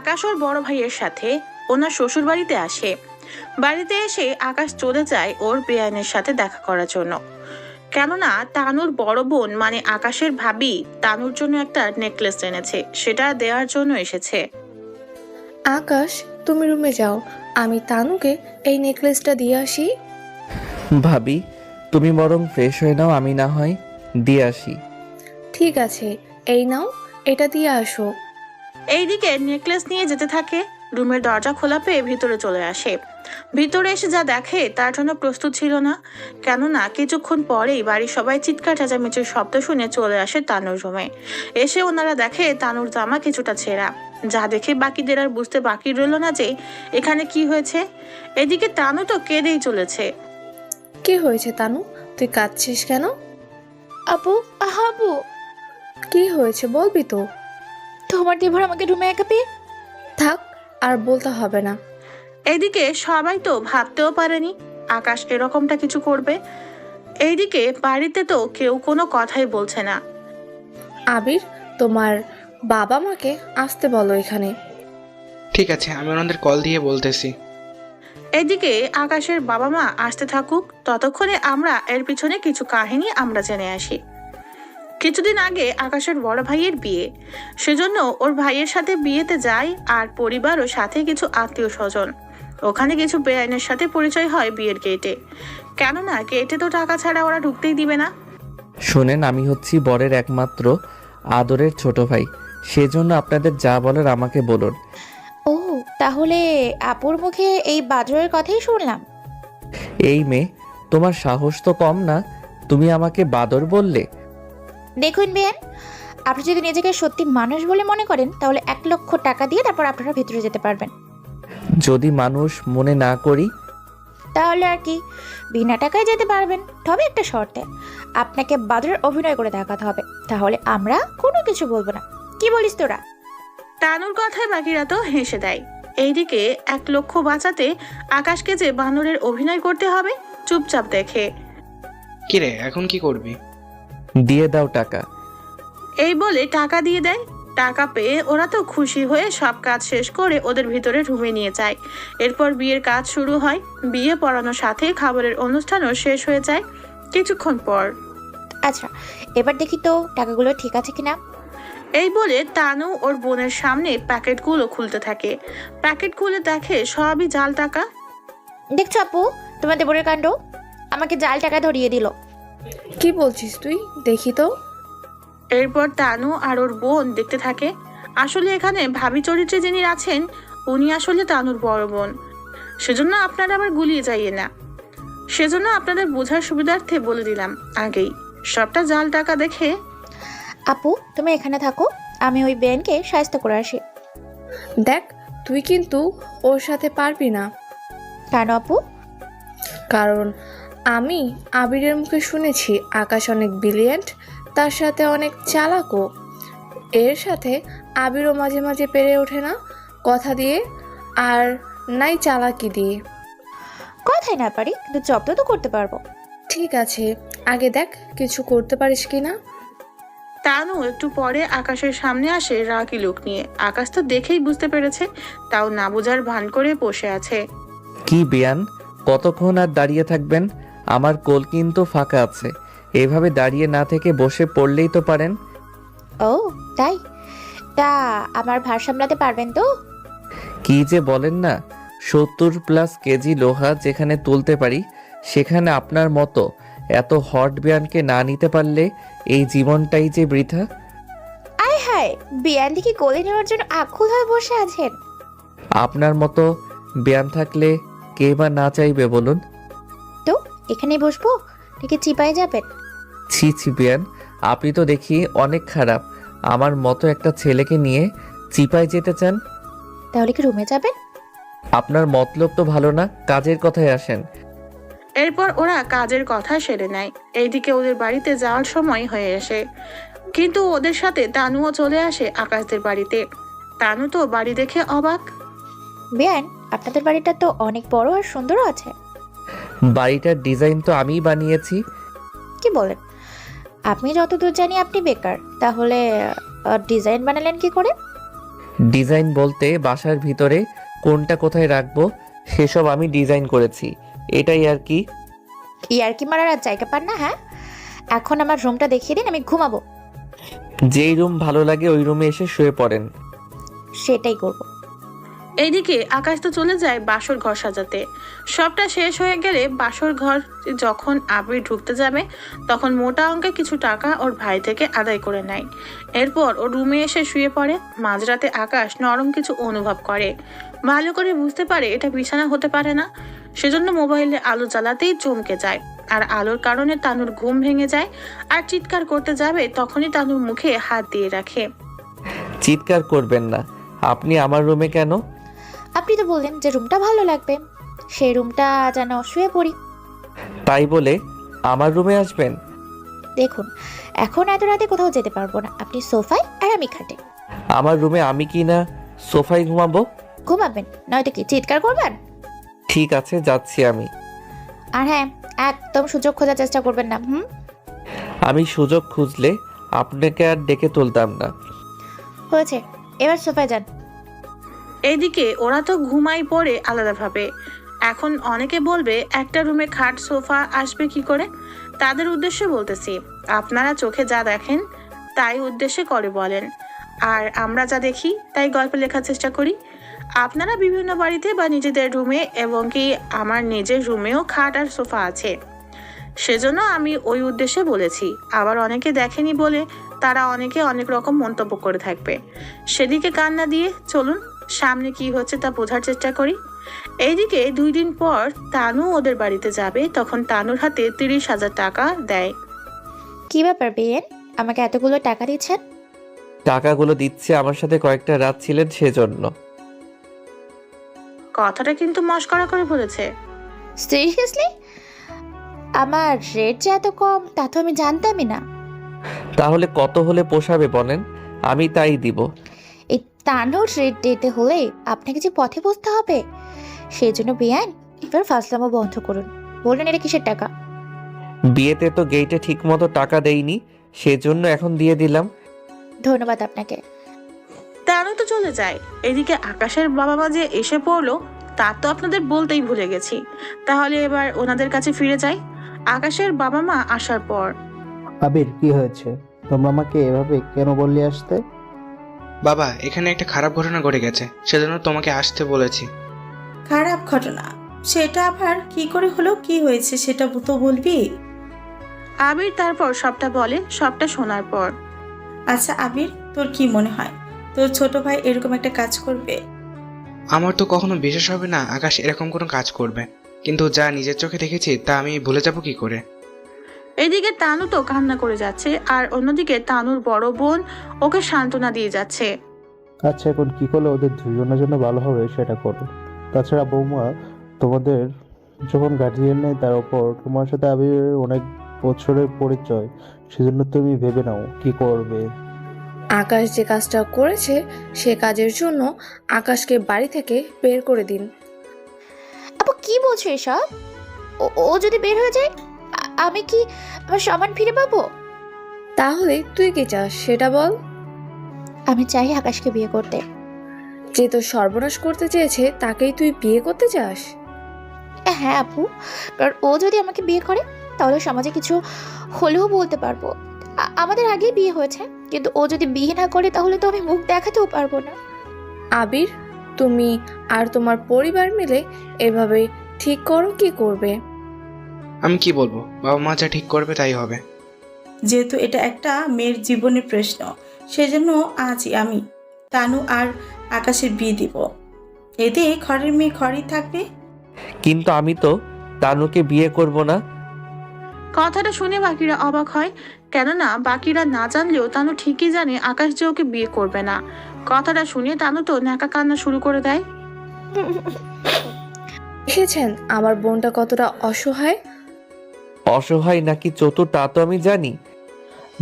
আকাশ ওর বড় ভাইয়ের সাথে ওনার শ্বশুর বাড়িতে আসে। বাড়িতে এসে আকাশ চলে যায় ওর বেআইনের সাথে দেখা করার জন্য। কেননা তানুর বড় বোন মানে আকাশের ভাবি তানুর জন্য একটা নেকলেস এনেছে, সেটা দেওয়ার জন্য এসেছে। আকাশ, তুমি রুমে যাও, আমি তানুকে এই নেকলেসটা দিয়ে আসি। ভাবি, তুমি বরং ফ্রেশ হয়ে নাও, আমি না হয় দিয়ে আসি। ঠিক আছে, এই নাও, এটা দিয়ে আসো। এইদিকে নেকলেস নিয়ে যেতে থাকে। রুমের দরজা খোলা পেয়ে ভিতরে চলে আসে। ভিতরে এসে যা দেখে তার জন্য প্রস্তুত ছিল না। কেননা কিছুক্ষণ পরেই বাড়ির সবাই চিৎকার চেঁচামেচির শব্দ শুনে চলে আসে তানুর রুমে। এসে ওনারা দেখে তানুর জামা কিছুটা ছেঁড়া, যা দেখে বাকিদের আর বুঝতে বাকি রইল না যে এখানে কি হয়েছে। এদিকে তানু তো কেঁদেই চলেছে। কি হয়েছে তানু, তুই কাঁদছিস কেন? আপু, আপু, কি হয়েছে বলবি তো? তোমার দেবর আমাকে রুমে একা পেয়ে। থাক, আর বলতে হবে না। এইদিকে সবাই তো ভাবতেও পারেনি আকাশ এরকমটা কিছু করবে। এইদিকে বাড়িতে তো কেউ কোনো কথাই বলছে না। আবির, তোমার বাবা মাকে আসতে বলো এখানে। ঠিক আছে, আমি ওনাদের কল দিয়ে বলতেছি। এদিকে আকাশের বাবা মা আসতে থাকুক, ততক্ষণে আমরা এর পিছনে কিছু কাহিনী আমরা জেনে আসি। কিছুদিন আগে আকাশের বড় ভাইয়ের বিয়ে, সেজন্য ওর ভাইয়ের সাথে বিয়েতে যায় আর পরিবার ও সাথে কিছু আত্মীয় স্বজন। ওখানে কিছু বেআইনের সাথে পরিচয় হয় বিয়ের গেটে। কেননা গেটে তো টাকা ছাড়া ওরা ঢুকতেই দিবে না। শোনেন, আমি হচ্ছি বরের একমাত্র আদরের ছোট ভাই, সেজন্য আপনাদের যা বলার আমাকে বলুন। ও, তাহলে আপুর মুখে এই বাদরের কথাই শুনলাম। এই মেয়ে, তোমার সাহস তো কম না, তুমি আমাকে বাদর বললে? দেখুন বেন, আপনি যদি নিজেকে সত্যি মানুষ বলে মনে করেন তাহলে 1,00,000 টাকা দিয়ে তারপর আপনারা ভিতরে যেতে পারবেন। যদি মানুষ মনে না করি? তাহলে আর কি, বিনা টাকায় যেতে পারবেন, তবে একটা শর্তে, আপনাকে বাদরের অভিনয় করে দেখাতে হবে, তাহলে আমরা কোনো কিছু বলবো না। কি বলিস তোরা? তানুর কথায় বাকিরা তো হেসে দেয়। এইদিকে 1,00,000 বাঁচাতে আকাশকে যে বানরের অভিনয় করতে হবে চুপচাপ দেখে। কিরে, এখন কি করবি? দিয়ে দাও টাকা। এই বলে টাকা দিয়ে দেয়। টাকা পেয়ে ওরা তো খুশি হয়ে সব কাজ শেষ করে ওদের ভিতরে রুমে নিয়ে যায়। এরপর বিয়ের কাজ শুরু হয়। বিয়ে পড়ানোর সাথে খাবারের অনুষ্ঠানও শেষ হয়ে যায় কিছুক্ষণ পর। আচ্ছা, এবার দেখি তো টাকাগুলো ঠিক আছে কিনা। এই বলে তানু ওর বোনের সামনে প্যাকেটগুলো খুলতে থাকে। প্যাকেট খুলে দেখে সবই জাল টাকা। দেখছো আপু, তোমার দেবরের কাণ্ড, আমাকে জাল টাকা ধরিয়ে দিল। কি বলছিস তুই, দেখি তো। এরপর তানু আর ওর বোন দেখতে থাকে। আসলে এখানে ভাবি চরিত্রে যিনি আছেন উনি আসলে তানুর বড় বোন। সেজন্য আপনারা আবার গুলিয়ে যাইয়ে না, সেজন্য আপনাদের বোঝার সুবিধার্থে বলে দিলাম আগেই। সবটা জাল টাকা দেখে আপু, তুমি এখানে থাকো, আমি ওই বেনকে সাহায্য করে আসি। দেখ, তুই কিন্তু ওর সাথে পারবি না। কেন আপু? কারণ আমি আবিরের মুখে শুনেছি আকাশ অনেক ব্রিলিয়েন্ট, তার সাথে অনেক চালাকও। এর সাথে আবিরও মাঝে মাঝে পেরে ওঠে না কথা দিয়ে, আর নাই চালাকি দিয়ে। কথাই না পারি, কিন্তু জব্দ তো করতে পারবো। ঠিক আছে, আগে দেখ কিছু করতে পারিস কি না। তানু একটু পরে আকাশের সামনে আসে রাগী লোক নিয়ে। আকাশ তো দেখেই বুঝতে পেরেছে, তাও না বোঝার ভান করে বসে আছে। কি বেয়ান, কতক্ষণ আর দাঁড়িয়ে থাকবেন? আমার কোল কিন্তু ফাঁকা আছে, এভাবে দাঁড়িয়ে না থেকে বসে পড়লেই তো পারেন। ও তাই, তা আমার ভার সামলাতে পারবেন তো? কি যে বলেন না, 70+ কেজি লোহা যেখানে তুলতে পারি, সেখানে আপনার মতো এত হট বেয়ানকে না নিতে পারলে এই জীবনটাই যে বৃথা। আয় হায়, বিয়ান দিকে কোলে নেওয়ার জন্য আকুল হয়ে বসে আছেন। আপনার মতো বেয়ান থাকলে কে বা না চাইবে বলুন? তো এখানেই বসবো নাকি চিপায় যাবেন? ছি ছি বেয়ান, আপনি তো দেখি অনেক খারাপ। আমার মতো একটা ছেলেকে নিয়ে চিপায় যেতে চান? তাহলে কি রুমে যাবেন? আপনার মতলব তো ভালো না, কাজের কথায় আসেন। এরপর ওরা কাজের কথা সেরে নেয়। এইদিকে ওদের বাড়িতে যাওয়ার সময় হয়ে আসে, কিন্তু ওদের সাথে তানুও চলে আসে আকাশদের বাড়িতে। তানু তো বাড়ি দেখে অবাক। বিয়ান, আপনাদের বাড়িটা তো অনেক বড় আর সুন্দরও আছে। বাড়িটার ডিজাইন তো আমিই বানিয়েছি। কি বলেন? আমি যতদূর জানি আপনি বেকার, তাহলে ডিজাইন বানালেন কি করে? ডিজাইন বলতে বাসার ভিতরে কোনটা কোথায় রাখবো সেসব আমি ডিজাইন করেছি, এটাই আর কি। ইয়ার্কি মারার আর জায়গা পান না? হ্যাঁ, এখন আমার রুমটা দেখিয়ে দিন, আমি ঘুমাবো। যেই রুম ভালো লাগে ওই রুমে এসে শুয়ে পড়েন। সেটাই করব। এইদিকে আকাশ তো চলে যায় বাসর ঘর সাজাতে। সবটা শেষ হয়ে গেলে বাসর ঘর যখন আবির ঢুকতে যাবে তখন মোটা অঙ্কের কিছু টাকা ওর ভাই থেকে আদায় করে নেয়। এরপর ও রুমে এসে শুয়ে পড়ে। মাঝরাতে আকাশ নরম কিছু অনুভব করে, ভালো করে বুঝতে পারে এটা বিছানা হতে পারে না। সেজন্য মোবাইলে আলো জ্বালাতেই চমকে যায়, আর আলোর কারণে তানুর ঘুম ভেঙে যায়। আর চিৎকার করতে যাবে তখনই তানুর মুখে হাত দিয়ে রাখে। চিৎকার করবেন না, আপনি আমার রুমে কেন? আপনি তো বললেন যে রুমটা ভালো লাগবে, সেই রুমটা যেন শুয়ে পড়ি। তাই বলে আমার রুমে আসবেন? দেখুন, এখন এত রাতে কোথাও যেতে পারবো না, আপনি সোফায় আর আমি খাটে। আমার রুমে আমি কি না সোফায় ঘুমাবো? ঘুমাবেন, নয়তো কি চিৎকার করবেন? ঠিক আছে, যাচ্ছি আমি। আর হ্যাঁ, একদম সুযোগ খোঁজার চেষ্টা করবেন না। আমি সুযোগ খুঁজলে আপনাকে আর ডেকে তুলতাম না। হয়েছে, এবার সোফায় যান। এইদিকে ওরা তো ঘুমাই পড়ে আলাদাভাবে। এখন অনেকে বলবে একটা রুমে খাট সোফা আসবে কি করে। তাদের উদ্দেশ্যে বলতেছি, আপনারা চোখে যা দেখেন তাই উদ্দেশ্যে করে বলেন, আর আমরা যা দেখি তাই গল্পে লেখার চেষ্টা করি। আপনারা বিভিন্ন বাড়িতে বা নিজেদের রুমে এবং কি আমার নিজের রুমেও খাট আর সোফা আছে, সেজন্য আমি ওই উদ্দেশ্যে বলেছি। আবার অনেকে দেখেনি বলে তারা অনেকে অনেক রকম মন্তব্য করে থাকবে, সেদিকে কান না দিয়ে চলুন সামনে কি হচ্ছে তা বোঝার চেষ্টা করি। এইদিকে 2 দিন পর তানু ওদের বাড়িতে যাবে, তখন তানুর হাতে 30,000 টাকা দেয়। কি ব্যাপার বেয়েন, আমাকে এতগুলো টাকা দিচ্ছেন? টাকাগুলো দিচ্ছে আমার সাথে কয়েকটা রাত ছিলেন সেজন্য। কথাটা কিন্তু মস্করা করে বলেছে। সিরিয়াসলি? আমার রেট যে এত কম তা তো আমি জানতামই না। তাহলে কত হলে পোষাবে বলেন, আমি তাই দিব। এই তানোর রেট দিতে হলে আপনাকে যে পথে বসতে হবে, সেই জন্য বেয়ান এবার ফাসলামো বন্ধ করুন। বলুন এটা কিসের টাকা? বিয়েতে তো গেইটে ঠিক মতো টাকা দেইনি, সেজন্য এখন দিয়ে দিলাম। ধন্যবাদ আপনাকে। তানু তো চলে যায়। এদিকে আকাশের বাবা মা যে এসে পড়লো তা তো আপনাদের বলতেই ভুলে গেছি। তাহলে এবার ওনাদের কাছে ফিরে যাই। আকাশের বাবা মা আসার পর, আবির, কি হয়েছে? তোমরা আমাকে এভাবে কেন বললে আসতে? বাবা, এখানে একটা খারাপ ঘটনা ঘটে গেছে, সেজন্য তোমাকে আসতে বলেছি। খারাপ ঘটনা? সেটা আবার কি করে হলো? কি হয়েছে সেটা তো বলবি। আবির তারপর সবটা বলে। সবটা শোনার পর, আচ্ছা আবির, তোর কি মনে হয় তোর ছোট ভাই এরকম একটা কাজ করবে? আমার তো কখনো বিশ্বাস হবে না আকাশ এরকম কোনো কাজ করবে, কিন্তু যা নিজের চোখে দেখেছি তা আমি ভুলে যাব কি করে। এদিকে তানু তো কান্না করে যাচ্ছে, আর অন্যদিকে তানুর বড় বোন ওকে সান্ত্বনা দিয়ে যাচ্ছে। আচ্ছা, এখন কি করলে ওদের দুজনের জন্য ভালো হবে সেটা করো। তাছাড়া বৌমা, তোমাদের যখন গার্জিয়ান নেই, তার উপর তোমার সাথে আবিরের অনেক বছরের পরিচয়, সেজন্য তুমি ভেবে নাও কি করবে। আকাশ যে কাজটা করেছে সে কাজের জন্য আকাশকে বাড়ি থেকে বের করে দিন। আপু কি বলছো এসব? ও যদি বের হয়ে যায়, আমি কি আমার সম্মান ফিরে পাবো? তাহলে তুই কি চাস সেটা বল। আমি চাই আকাশকে বিয়ে করতে। যে তোর সর্বনাশ করতে চেয়েছে তাকেই তুই বিয়ে করতে চাস? হ্যাঁ আপু, কারণ ও যদি আমাকে বিয়ে করে তাহলে সমাজে কিছু হলেও বলতে পারবো। আমাদের আগেই বিয়ে হয়েছে, কিন্তু ও যদি বিয়ে না করে তাহলে তো আমি মুখ দেখাতেও পারবো না। আবির, তুমি আর তোমার পরিবার মিলে এভাবে ঠিক করো কি করবে। আমি কি বলবো, বাবা মা যা ঠিক করবে তাই হবে। যেহেতু এটা একটা মেয়ের জীবনের প্রশ্ন, সেজন্য আজই আমি তানু আর আকাশের বিয়ে দিব। এতে ঘরের মেয়ে ঘরেই থাকবে। কিন্তু আমি তো তানুকে বিয়ে করব না। কথাটা শুনে বাকিরা অবাক হয়, কেননা বাকিরা না জানলেও তানু ঠিকই জানে আকাশ যে ওকে বিয়ে করবে না। কথাটা শুনে তানু তো ন্যাকা কান্না শুরু করে দেয়। দেখেছেন আমার বোনটা কতটা অসহায়। অসহায় নাকি চতুর তা তো আমি জানি।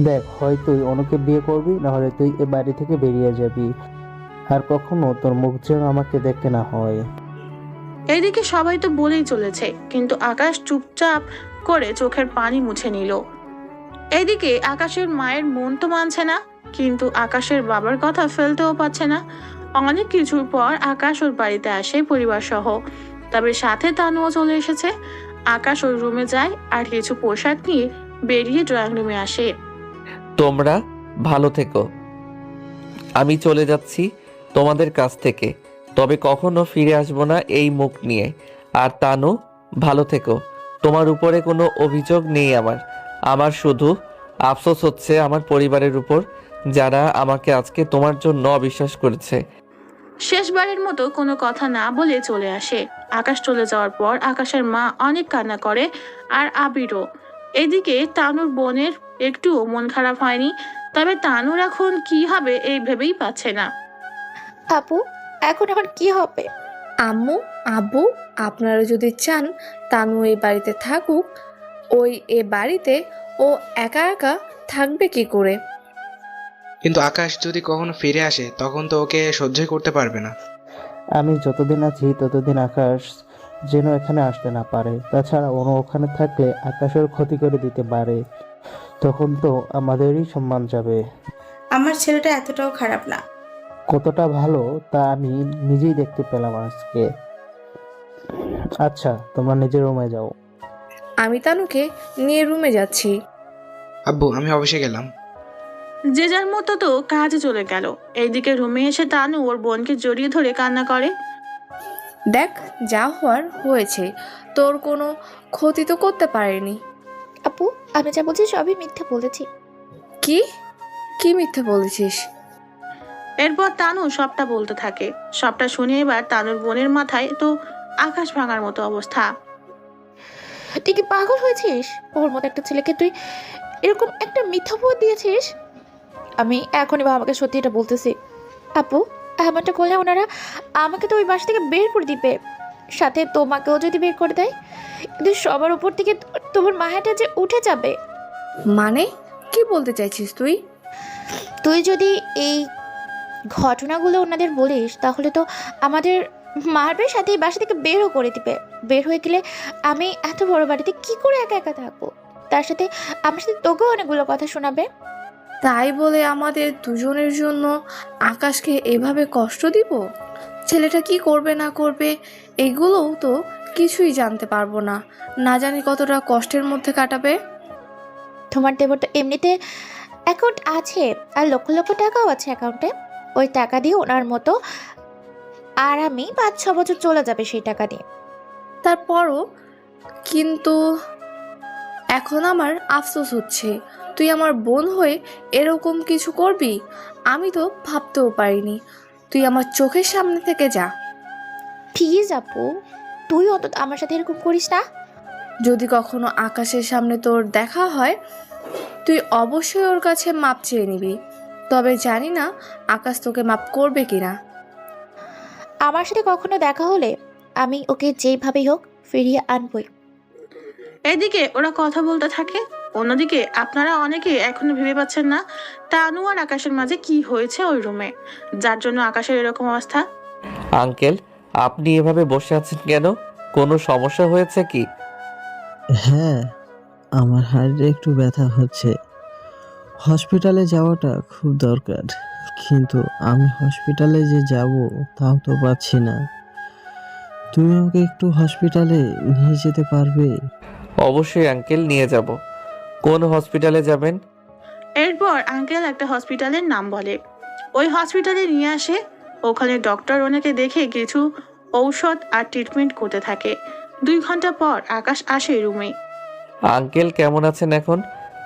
দেখ, হয় তুই অনুকে বিয়ে করবি, না হলে তুই এ বাড়ি থেকে বেরিয়ে যাবি, আর কখনো তোর মুখ যেন আমাকে দেখতে না হয়। এইদিকে সবাই তো বলেই চলেছে, কিন্তু আকাশ চুপচাপ করে চোখের পানি মুছে নিল। এইদিকে আকাশের মায়ের মন তো মানছে না, কিন্তু আকাশের বাবার কথা ফেলতেও পারছে না। অনেক কিছুর পর আকাশ ওর বাড়িতে আসে পরিবার সহ, তবে সাথে তানুও চলে এসেছে। আকাশ ওর রুমে যায় আর কিছু পোশাক নিয়ে বেরিয়ে ড্রয়িং রুমে আসে। তোমরা ভালো থেকো, আমি চলে যাচ্ছি তোমাদের কাছ থেকে, তবে কখনো ফিরে আসবো না এই মুখ নিয়ে। আর তানু, ভালো থেকো। তোমার উপরে কোনো অভিযোগ নেই আমার শুধু আফসোস হচ্ছে আমার পরিবারের উপর, যারা আমাকে আজকে তোমার জন্য অবিশ্বাস করেছে। শেষবারের মতো কোনো কথা না বলে চলে আসে। আকাশ চলে যাওয়ার পর আকাশের মা অনেক কান্না করে, আর আবিরও। এদিকে তানুর বোনের একটুও মন খারাপ হয়নি, তবে তানুর এখন কি হবে এই ভেবেই পাচ্ছে না। আপু, এখন আমার কি হবে? আম্মু, আব্বু, আপনারা যদি চান তানু এই বাড়িতে থাকুক, এ বাড়িতে ও একা একা থাকবে কি করে? কিন্তু আকাশ যদি কখনো ফিরে আসে তখন তো ওকে সহ্যই করতে পারবে না। আমি যতদিন আছি ততদিন আকাশ যেন এখানে আসতে না পারে। তাছাড়া ওরা ওখানে থাকলে আকাশের ক্ষতি করে দিতে পারে, তখন তো আমাদেরই সম্মান যাবে। আমার ছেলেটা এতটাও খারাপ না। কতটা ভালো তা আমি নিজেই দেখতে পেলাম আজকে। আচ্ছা, তোমরা নিজের রুমে যাও। আমি তানুকে নিয়ে রুমে যাচ্ছি। আব্বু, আমি অফিসে গেলাম। যে যার মতো তো কাজে চলে গেল। এইদিকে রুমে এসে তানু ওর বোনকে জড়িয়ে ধরে কান্না করে। দেখ, যা হওয়ার হয়েছে, তোর কোনো ক্ষতি তো করতে পারেনি। আপু, আমি যা বলছি সবই মিথ্যে বলেছি। কি কি মিথ্যে বলেছিস? এরপর তানু সবটা বলতে থাকে। সবটা শুনে এবার তানুর বোনের মাথায় তো আকাশ ভাঙার মতো অবস্থা। তুই কি পাগল হয়েছিস? ওর মতো একটা ছেলেকে তুই এরকম একটা মিথ্যা অপবাদ দিয়েছিস? আমি এখনই বাবাকে সত্যি এটা বলতেছি। আপু, এমনটা করলে ওনারা আমাকে তো ওই বাসা থেকে বের করে দিবে, সাথে তোমাকেও যদি বের করে দেয়, কিন্তু সবার উপর থেকে তোমার মায়াটা যে উঠে যাবে। মানে কি বলতে চাইছিস তুই? তুই যদি এই ঘটনাগুলো ওনাদের বলিস তাহলে তো আমাদের মারবে, সাথে এই বাসা থেকে বেরও করে দিবে। বের হয়ে গেলে আমি এত বড় বাড়িতে কি করে একা একা থাকবো? তার সাথে আমার সাথে তোকেও অনেকগুলো কথা শোনাবে। তাই বলে আমাদের দুজনের জন্য আকাশকে এভাবে কষ্ট দিব? ছেলেটা কি করবে না করবে এগুলোও তো কিছুই জানতে পারবো না। না জানি কতটা কষ্টের মধ্যে কাটাবে। তোমার দেবর তো এমনিতে অ্যাকাউন্ট আছে, আর লক্ষ লক্ষ টাকাও আছে অ্যাকাউন্টে। ওই টাকা দিয়ে ওনার মতো আরামে 5-6 বছর চলে যাবে সেই টাকা দিয়ে। তারপরও কিন্তু এখন আমার আফসোস হচ্ছে, তুই আমার বোন হয়ে এরকম কিছু করবি আমি তো ভাবতেও পারিনি। তুই আমার চোখের সামনে থেকে যা। প্লিজ আপু, তুই অন্তত আমার সাথে এরকম করিস না। যদি কখনো আকাশের সামনে তোর দেখা হয়, তুই অবশ্যই ওর কাছে মাপ চেয়ে নিবি। তবে জানি না আকাশ তোকে মাপ করবে কিনা। আমার সাথে কখনো দেখা হলে আমি ওকে যেভাবেই হোক ফিরিয়ে আনবই। এদিকে ওরা কথা বলতে থাকে। অন্যদিকে আপনারা অনেকে এখনো ভেবে পাচ্ছেন না তানু আর আকাশের মাঝে কি হয়েছে ওই রুমে, যার জন্য আকাশের এরকম অবস্থা। আঙ্কেল, আপনি এভাবে বসে আছেন কেন? কোনো সমস্যা হয়েছে কি? হ্যাঁ, আমার হাড়ে একটু ব্যথা হচ্ছে। হসপিটালে যাওয়াটা খুব দরকার, কিন্তু আমি হসপিটালে যে যাব তাও তো পাচ্ছি না। তুমি আমাকে একটু হসপিটালে নিয়ে যেতে পারবে? অবশ্যই আঙ্কেল, নিয়ে যাব। কোন হসপিটালে যাবেন? এরপর আঙ্কেল একটা হসপিটালের নাম বলে। ওই হসপিটালে নিয়ে আসে। ওখানে ডক্টর ওনাকে দেখে কিছু ঔষধ আর ট্রিটমেন্ট করতে থাকে। 2 ঘন্টা পর আকাশ আসে রুমে। আঙ্কেল কেমন আছেন এখন?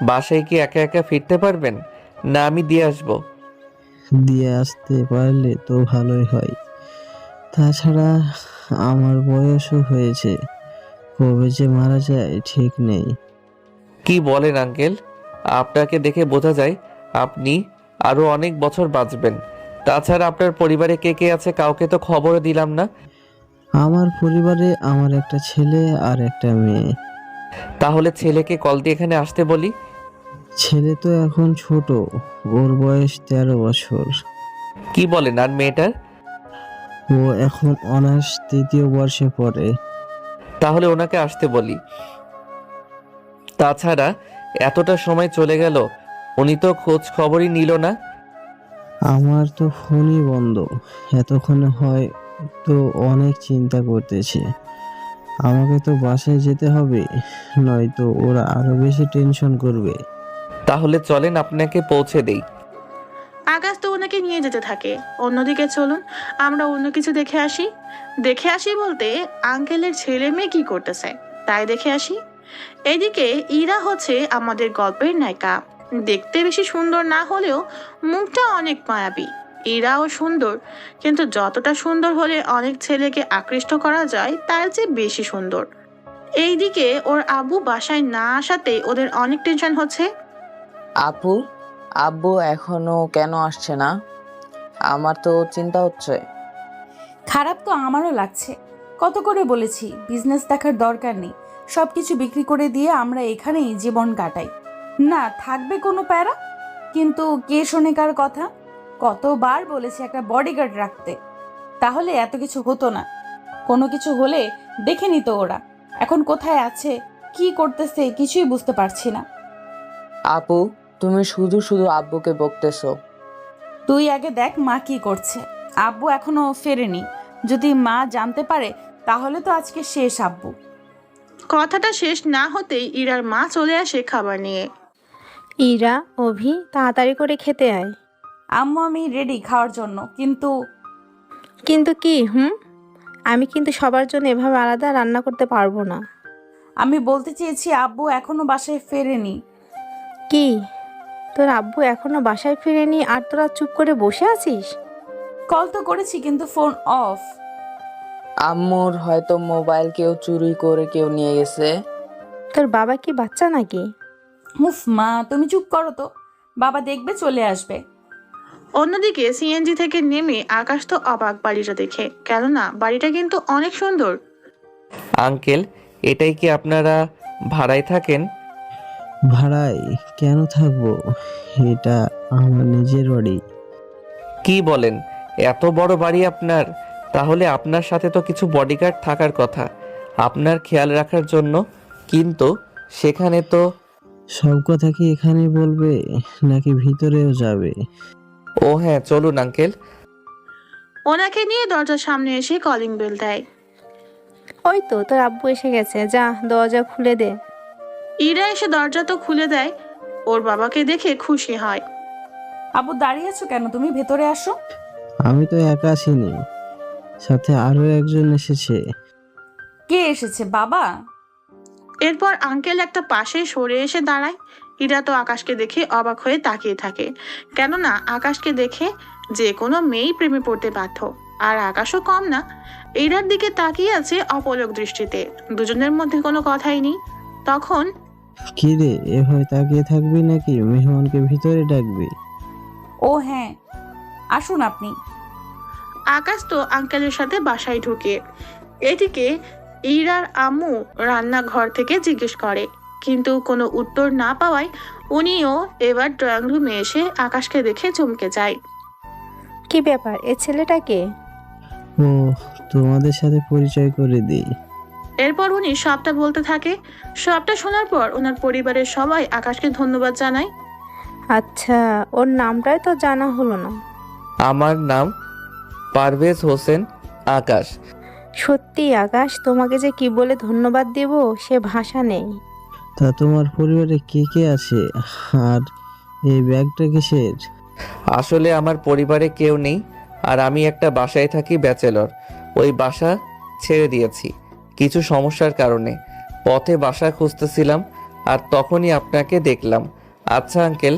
বাসায় কি একা একা ফিরতে পারবেন, না আমি দিয়ে আসবো? দিয়ে আসতে পারলে তো ভালোই হয়। তাছাড়া আমার বয়সও হয়েছে, কবে যে মারা যায় ঠিক নেই। কি বলেন আঙ্কেল? আপনাকে দেখে বোঝা যায় আপনি আরো অনেক বছর বাঁচবেন। তাছাড়া আপনার পরিবারে কে কে আছে কাউকে তো খবরও দিলাম না। আমার পরিবারে আমার একটা ছেলে আর একটা মেয়ে। তাহলে ছেলেকে কল দিয়ে এখানে আসতে বলি। ছেলে তো এখন ছোট, ওর বয়স 13 বছর। কি বলেন? আর মেয়েটার? ও এখন অনার্স 3য় বর্ষে পড়ে। তাহলে ওনাকে আসতে বলি। তাছাড়া এতটা সময় চলে গেল, উনি তো খোঁজ খবরই নিল না। আমার তো ফোনই বন্ধ। এতক্ষণে হয় তো অনেক চিন্তা করতেছে। আমাকে তো বাসায় যেতে হবে, নয়তো ওরা আরো বেশি টেনশন করবে। তাহলে চলেন আপনাকে পৌঁছে দেই। আকাশ তো ওনাকে নিয়ে যেতে থাকে। অন্যদিকে চলুন আমরা অন্য কিছু দেখে আসি। দেখে আসি বলতে আঙ্কেলের ছেলে মেয়ে কি করতেছে তাই দেখে আসি। এদিকে ইরা হচ্ছে আমাদের গল্পের নায়িকা। দেখতে বেশি সুন্দর না হলেও মুখটা অনেক মায়াবী। ইরাও সুন্দর, কিন্তু যতটা সুন্দর হলে অনেক ছেলেকে আকৃষ্ট করা যায় তার চেয়ে বেশি সুন্দর। এইদিকে ওর আব্বু বাসায় না আসাতে ওদের অনেক টেনশন হচ্ছে। আপু, আব্বু এখনো কেন আসছে না? আমার তো চিন্তা হচ্ছে। খারাপ তো আমারও লাগছে। কত করে বলেছি বিজনেস দেখার দরকার নেই, সব কিছু বিক্রি করে দিয়ে আমরা এখানেই জীবন কাটাই, না থাকবে কোনো প্যারা। কিন্তু কে শোনে কার কথা? কতবার বলেছি একটা বডিগার্ড রাখতে, তাহলে এত কিছু হতো না। কোনো কিছু হলে দেখে নিত ওরা। এখন কোথায় আছে, কি করতেছে কিছুই বুঝতে পারছি না। আপু, তুমি শুধু শুধু আব্বুকে বকতেছো। তুই আগে দেখ মা কি করছে। আব্বু এখনো ফেরেনি, যদি মা জানতে পারে তাহলে তো আজকে শেষ আব্বু। কথাটা শেষ না হতেই ইরার মা চলে আসে খাবার নিয়ে। ইরা, অভি, তাড়াতাড়ি করে খেতে আয়। আম্মু আমি রেডি খাওয়ার জন্য, কিন্তু কিন্তু কি? আমি কিন্তু সবার জন্য এভাবে আলাদা রান্না করতে পারবো না। আমি বলতে চেয়েছি আব্বু এখনো বাসায় ফেরেনি। কি? তোর আব্বু এখনো বাসায় ফিরেনি আর তোরা চুপ করে বসে আছিস? কল তো করেছি কিন্তু ফোন অফ। আম্মুর হয়তো মোবাইল কেউ চুরি করে কেউ নিয়ে গেছে। তোর বাবা কি বাচ্চা নাকি? মুফ মা তুমি চুপ করো তো, বাবা দেখবে চলে আসবে। অন্যদিকে সিএনজি থেকে নেমে আকাশ তো অবাক বাড়িটা দেখে, কেননা বাড়িটা কিন্তু অনেক সুন্দর। আঙ্কেল, এটাই কি আপনারা ভাড়ায় থাকেন? ভাড়ায় কেন থাকবো? এটা আমার নিজের বাড়ি। কি বলেন, এত বড় বাড়ি আপনার? তাহলে আপনার সাথে তো কিছু বডিগার্ড থাকার কথা আপনার খেয়াল রাখার জন্য, কিন্তু সেখানে তো। সব কথা কি এখানে বলবে নাকি ভিতরেও যাবে? ও হ্যাঁ, চলুন আঙ্কেল। ওনাকে নিয়ে দরজার সামনে এসে কলিং বেল দেয়। ওই তো তোর আব্বু এসে গেছে, যা দরজা খুলে দে। ইরা এসে দরজা তো খুলে দেয়। ওর বাবাকে দেখে খুশি হয়। আব্বু দাঁড়িয়ে আছো কেন, তুমি ভেতরে আসো। আমি তো একা আসিনি, সাথে আরো একজন এসেছে। কে এসেছে, বাবা? এরপর আঙ্কেল একটা পাশে সরে এসে দাঁড়ায়। ইরা তো আকাশকে দেখে অবাক হয়ে তাকিয়ে থাকে, কেননা আকাশকে দেখে যে কোনো মেয়েই প্রেমে পড়তে বাধ্য। আর আকাশও কম না। ইরার দিকে তাকিয়ে আছে অপলক দৃষ্টিতে। দুজনের মধ্যে কোনো কথাই নেই। তখন কি রে, এভাবে তাকিয়ে থাকবি নাকি মেহমানকে ভিতরে ডাকবি? ও হ্যাঁ, আসুন আপনি। আকাশ তো আঙ্কেলের সাথে বাসায় ঢুকে। এদিকে ইরার আম্মু রান্নাঘর থেকে জিজ্ঞেস করে, কিন্তু কোনো উত্তর না পাওয়ায় উনিও এবার ড্রয়িং রুমে এসে আকাশকে দেখে চমকে যায়। কি ব্যাপার, এ ছেলেটাকে? ও, তোমাদের সাথে পরিচয় করে দিই। এরপর উনি সবটা বলতে থাকে। সবটা শোনার পর ওনার পরিবারের সবাই আকাশকে ধন্যবাদ জানায়। আচ্ছা, ওর নামটাই তো জানা হলো না। আমার নাম পারভেজ হোসেন আকাশ। সত্যি আকাশ, তোমাকে যে কি বলে ধন্যবাদ দেব সে ভাষা নেই। তা তোমার পরিবারে কে কে আছে? আর এই ব্যাগটা কিসের? আসলে আমার পরিবারে কেউ নেই, আর আমি একটা বাসায় থাকি, ব্যাচেলর। ওই বাসা ছেড়ে দিয়েছি কিছু সমস্যার কারণে। পথে বাসা খুঁজতেছিলাম আর তখনই আপনাকে দেখলাম। আচ্ছা আঙ্কেল,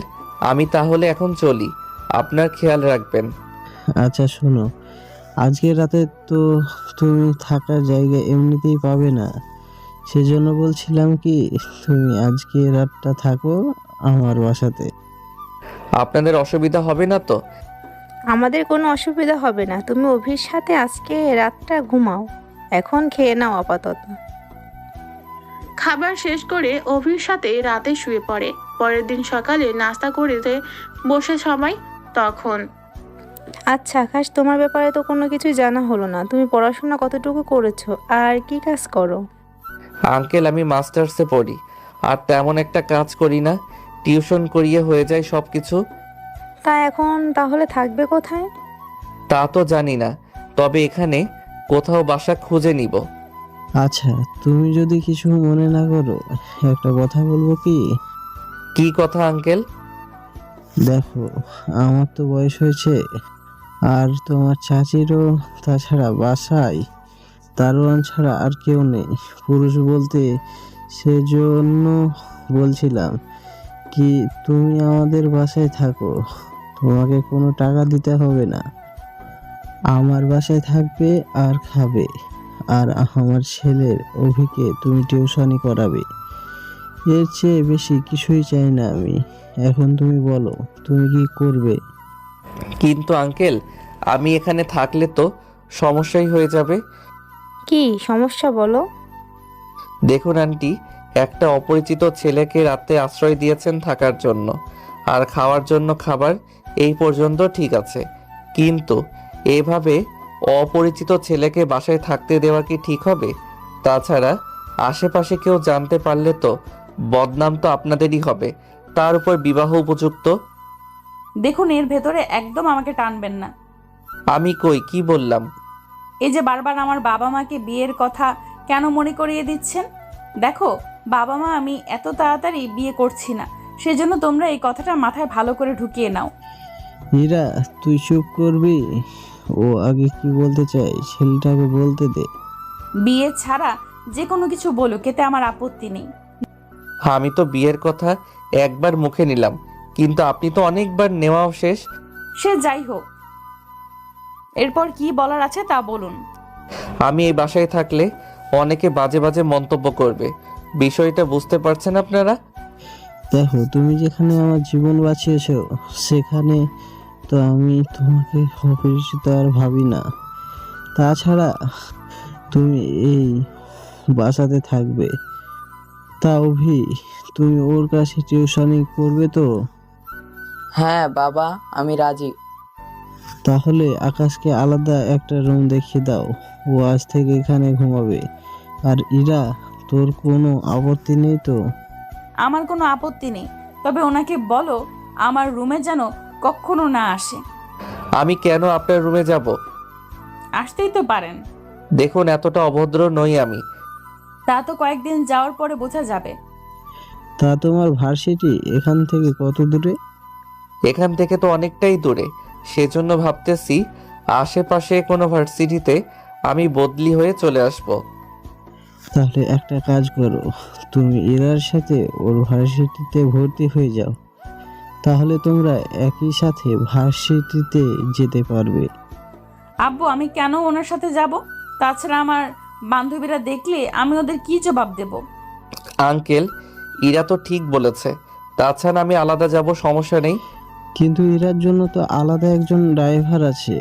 আমি তাহলে এখন চলি, আপনার খেয়াল রাখবেন। আচ্ছা শোনো, আজকে রাতে তো তুমি থাকার জায়গা এমনিতেই পাবে না, সেজন্য বলছিলাম কি তুমি আজকে রাতটা থাকো আমার বাসাতে। আপনাদের অসুবিধা হবে না তো? আমাদের কোনো অসুবিধা হবে না, তুমি অভির সাথে আজকে রাতটা ঘুমাও। এখন খেয়ে নাও আপাতত। খাবার শেষ করে অভির সাথে রাতে শুয়ে পড়ে। পরের দিন সকালে নাস্তা করতে বসে সবাই। তখন আচ্ছা আকাশ, তোমার ব্যাপারে তো কোনো কিছুই জানা হলো না। তুমি পড়াশোনা কতটুকু করেছো আর কি কাজ করো? আঙ্কেল, আমি মাস্টার্সে পড়ি আর তেমন একটা কাজ করি না, টিউশন করিয়ে হয়ে যায় সব কিছু। তা এখন তাহলে থাকবে কোথায়? তা তো জানি না, তবে এখানে কোথাও বাসা খুঁজে নিব। আচ্ছা, তুমি যদি কিছু মনে না করো, একটা কথা বলবো কি? কি কথা আঙ্কেল? দেখো, আমার তো বয়স হয়েছে, আর তোমার চাচিরও, তাছাড়া বাসায় দারোয়ান ছাড়া আর কেউ নেই পুরুষ বলতে। সেজন্য বলছিলাম কি, তুমি আমাদের বাসায় থাকো, তোমাকে কোনো টাকা দিতে হবে না। আমার বাসায় থাকবে আর খাবে, আর আমার ছেলের অভিকে তুমি টিউশনি করাবে। এর চেয়ে বেশি কিছুই চাই না আমি। এখন তুমি বলো, তুমি কি করবে? কিন্তু আঙ্কেল, আমি এখানে থাকলে তো সমস্যাই হয়ে যাবে। কি সমস্যা বলো? দেখুন আন্টি, একটা অপরিচিত ছেলেকে রাতে আশ্রয় দিয়েছেন থাকার জন্য, আর খাওয়ার জন্য খাবার, এই পর্যন্ত ঠিক আছে। কিন্তু এভাবে অপরিচিত ছেলেকে বাসায় থাকতে দেওয়া কি ঠিক হবে? তাছাড়া আশেপাশে কেউ জানতে পারলে তো বদনাম তো আপনাদেরই হবে, তার উপর বিবাহ উপযুক্ত। দেখুন, এর ভেতরে একদম আমাকে টানবেন না। আমি কই কি বললাম? এই যে বারবার আমার বাবা মাকে বিয়ের কথা কেন মনে করিয়ে দিচ্ছেন? দেখো বাবা মা, আমি এত তাড়াতাড়ি বিয়ে করছি না, সেজন্য তোমরা এই কথাটা মাথায় ভালো করে ঢুকিয়ে নাও। হীরা, তুই চুপ করবি? ও আগে কি বলতে চাই ছেলেটাকে বলতে দে। বিয়ে ছাড়া যে কোনো কিছু বলুক, এতে আমার আপত্তি নেই। আমি তো বিয়ের কথা একবার মুখে নিলাম, কিন্তু আপনি তো অনেকবার নেওয়াও শেষ। সে যাই হোক, এরপর কি বলার আছে তা বলুন। আমি এই বাসায় থাকলে অনেকে বাজে বাজে মন্তব্য করবে, বিষয়টা বুঝতে পারছেন আপনারা? দেখো, তুমি যেখানে আমার জীবন বাঁচিয়েছো, সেখানে তো আমি তোমাকে অপরিচিত আর ভাবি না। তাছাড়া তুমি এই বাসাতে থাকবে, তাও তুমি ওর কাছে টিউশনি করবে তো? হ্যাঁ বাবা, আমি রাজি। তাহলে আকাশকে আলাদা একটা রুম দেখিয়ে দাও, ও আজ থেকে এখানে ঘুমাবে। আর ইরা, তোর কোনো আপত্তি নেই তো? আমার কোনো আপত্তি নেই, তবে ওনাকে বলো আমার রুমে যেন কখনো না আসে। আমি কেন আপনার রুমে যাব? আসতেই তো পারেন। দেখুন, এতটা অভদ্র নই আমি। তা তো কয়েকদিন যাওয়ার পরে বোঝা যাবে। তা তোমার ভার্সিটি এখান থেকে কত দূরে? এখান থেকে তো অনেকটাই দূরে, সেজন্য ভাবতেছি আশেপাশে কোনো ভার্সিটিতে আমি বদলি হয়ে চলে আসব। তাহলে একটা কাজ করো, তুমি ইরার সাথে ওর ভার্সিটিতে ভর্তি হয়ে যাও, তাহলে তোমরা একই সাথে ভার্সিটিতে যেতে পারবে। আব্বু, আমি কেন ওনার সাথে যাব? তাছাড়া আমার বান্ধবীরা দেখলে আমি ওদের কি জবাব দেব? আঙ্কেল, ইরা তো ঠিক বলেছে, তাছাড়া আমি আলাদা যাব, সমস্যা নেই। কিন্তু ইরার জন্য তো আলাদা একজন ড্রাইভার আছে,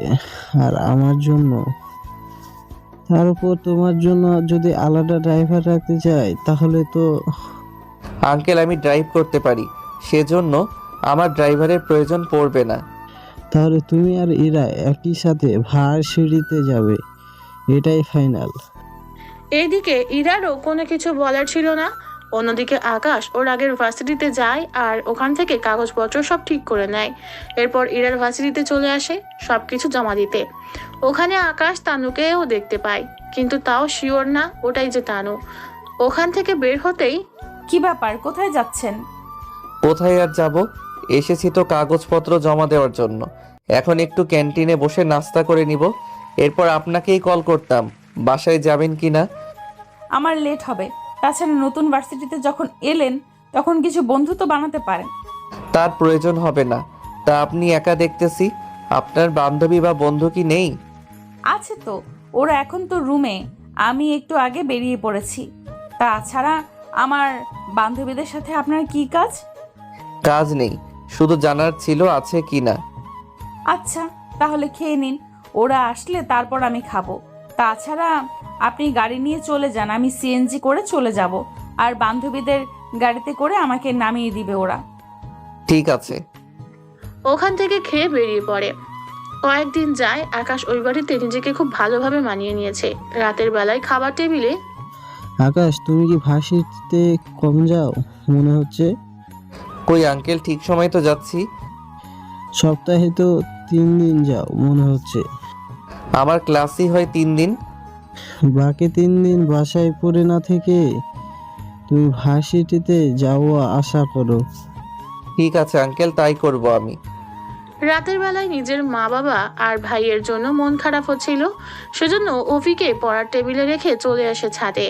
আর আমার জন্য। তার উপর তোমার জন্য যদি আলাদা ড্রাইভার রাখতে চাই, তাহলে তো। আঙ্কেল, আমি ড্রাইভ করতে পারি, সেজন্য আমার ড্রাইভারের প্রয়োজন পড়বে না। তাহলে তুমি আর ইরা একই সাথে ভার্সিটিতে যাবে, এটাই ফাইনাল। এইদিকে ইরারও কোনো কিছু বলার ছিল না। অন্যদিকে আকাশ ওর আগের ভার্সিটিতে যায় আর ওখান থেকে কাগজপত্র সব ঠিক করে নেয়। এরপর ইরার ভার্সিটিতে চলে আসে সব কিছু জমা দিতে। ওখানে আকাশ তানুকেও দেখতে পায়, কিন্তু তাও শিওর না ওটাই যে তানু। ওখান থেকে বের হতেই, কি ব্যাপার, কোথায় যাচ্ছেন? কোথায় আর যাব, এসেছি তো কাগজপত্র জমা দেওয়ার জন্য। এখন একটু ক্যান্টিনে বসে নাস্তা করে নিব, এরপর আপনাকেই কল করতাম বাসায় যাবেন কি না। আমার লেট হবে। তাছাড়া নতুন ভার্সিটিতে যখন এলেন তখন কিছু বন্ধু তো বানাতে পারেন। তার প্রয়োজন হবে না। তা আপনি একা দেখতেছি, আপনার বান্ধবী বা বন্ধু কি নেই? আছে তো, ওরা এখন তো রুমে, আমি একটু আগে বেরিয়ে পড়েছি। তাছাড়া আমার বান্ধবীদের সাথে আপনার কি কাজ? কাজ নেই, শুধু জানার ছিল আছে কি না। আচ্ছা, তাহলে খেয়ে নিন, ওরা আসলে তারপর আমি খাবো। তাছাড়া আপনি গাড়ি নিয়ে চলে যান, আমি সিএনজি করে চলে যাব, আর বান্ধবীদের গাড়িতে করে আমাকে নামিয়ে দিবে ওরা। ঠিক আছে। ওখান থেকে খেয়ে বেরিয়ে পড়ে। কয়েকদিন যায়, আকাশ ওই বাড়িতে নিজেকে খুব ভালোভাবে মানিয়ে নিয়েছে। রাতের বেলায় খাবার টেবিলে, আকাশ, তুমি কি ভার্সিটিতে কম যাও মনে হচ্ছে? কই আঙ্কেল, ঠিক সময় তো যাচ্ছি। সপ্তাহে তো 3 দিন যাও মনে হচ্ছে। আমার ক্লাসই হয় 3 দিন। বাকি 3 দিন বাসায় পড়ে না থেকে তুমি ভার্সিটিতে যাওয়া আশা করো। ঠিক আছে আঙ্কেল, তাই করব আমি। রাতের বেলায় নিজের মা বাবা আর ভাইয়ের জন্য মন খারাপ হচ্ছিল, সেজন্য অভিকে পড়ার টেবিলে রেখে চলে আসে ছাদে।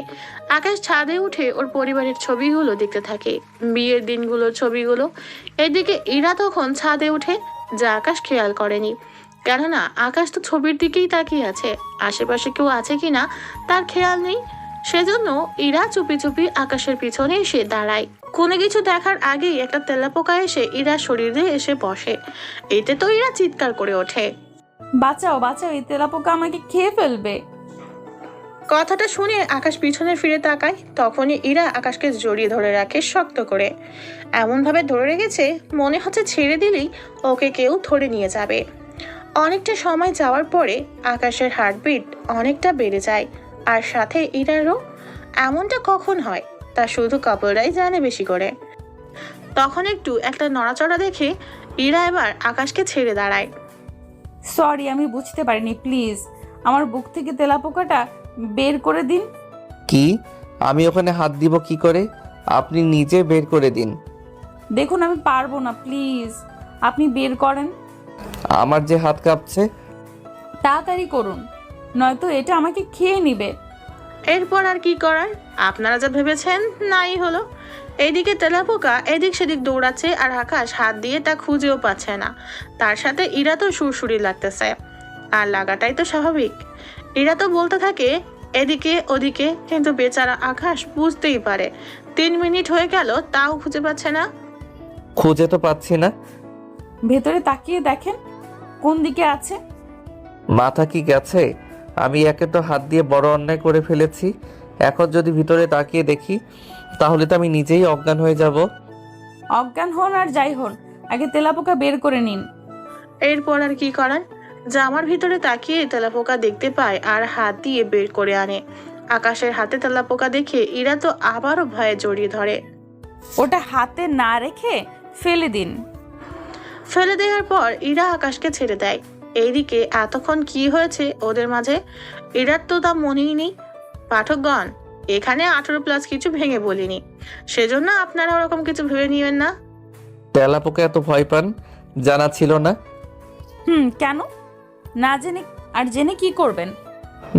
আকাশ ছাদে উঠে ওর পরিবারের ছবিগুলো দেখতে থাকে, বিয়ের দিনগুলোর ছবিগুলো। এদিকে ইরা তখন ছাদে উঠে, যা আকাশ খেয়াল করেনি, কেননা আকাশ তো ছবির দিকেই তাকিয়ে আছে, আশেপাশে কেউ আছে কিনা তার খেয়াল নেই। সেজন্য ইরা চুপি চুপি আকাশের পিছনে এসে দাঁড়ায়। কোনো কিছু দেখার আগেই একটা তেলাপোকা এসে ইরার শরীরে এসে বসে। এতে তো ইরা চিৎকার করে ওঠে, বাঁচাও বাঁচাও, এই তেলাপোকা আমাকে খেয়ে ফেলবে। কথাটা শুনে আকাশ পিছনে ফিরে তাকায়। তখনই ইরা আকাশকে জড়িয়ে ধরে রাখে শক্ত করে, এমনভাবে ধরে রেখেছে মনে হচ্ছে ছেড়ে দিলেই ওকে কেউ ধরে নিয়ে যাবে। অনেকটা সময় যাওয়ার পরে আকাশের হার্টবিট অনেকটা বেড়ে যায়, আর সাথে ইরারও। এমনটা কখন হয় তা শুধু কাপড়রাই জানে বেশি করে। তখন একটা নড়াচড়া দেখে ইরা এবার আকাশকে ছেড়ে দাঁড়ায়। সরি, আমি বুঝতে পারিনি, প্লিজ আমার বুক থেকে তেলাপোকাটা বের করে দিন। কি? আমি ওখানে হাত দিব কি করে? আপনি নিজে বের করে দিন। দেখুন আমি পারবো না, প্লিজ আপনি বের করেন। আমার যে হাত কাঁপছে। তাড়াতাড়ি করুন, নয়তো এটা আমাকে খেয়ে নিবে। এরপর আর কি করার, আপনারা যা ভেবেছেন নাই হলো। এইদিকে তেলাপোকা এদিক সেদিক দৌড়াচ্ছে, আর আকাশ হাত দিয়ে তা খুঁজেও পাচ্ছে না। তার সাথে ইরা তো সুরসুরি লাগতেছে, আর লাগাটাই তো স্বাভাবিক। ইরা তো বলতে থাকে এদিকে ওদিকে, কিন্তু বেচারা আকাশ বুঝতেই পারে 3 মিনিট হয়ে গেল তাও খুঁজে পাচ্ছে না। খুঁজে তো পাচ্ছি না। ভেতরে তাকিয়ে দেখেন কোন দিকে আছে। মাথা কি গেছে? আমি একে তো হাত দিয়ে বড় অন্যায় করে ফেলেছি, এখন যদি ভিতরে তাকিয়ে দেখি তাহলে তো আমি নিজেই অজ্ঞান হয়ে যাব। অজ্ঞান হন আর যাই হন, আগে তেলাপোকা বের করে নিন। এরপর আর কি করার, জামার ভিতরে তাকিয়ে তেলাপোকা দেখতে পায় আর হাত দিয়ে বের করে আনে। আকাশের হাতে তেলাপোকা দেখে ইরা তো আবারও ভয়ে জড়িয়ে ধরে। ওটা হাতে না রেখে ফেলে দিন। ফেলে দেওয়ার পর ইরা আকাশকে ছেড়ে দেয়। এইদিকে এতক্ষণ কি হয়েছে ওদের মাঝে ইরার তো তা মনেই নেই। পাঠকগণ, এখানে 18+ কিছু ভেঙে বলিনি, সেজন্য আপনারা ওরকম কিছু ভেবে নিবেন না। তেলাপোকা এত ভয় পান জানা ছিল না। কেন? না জেনে আর জেনে কি করবেন?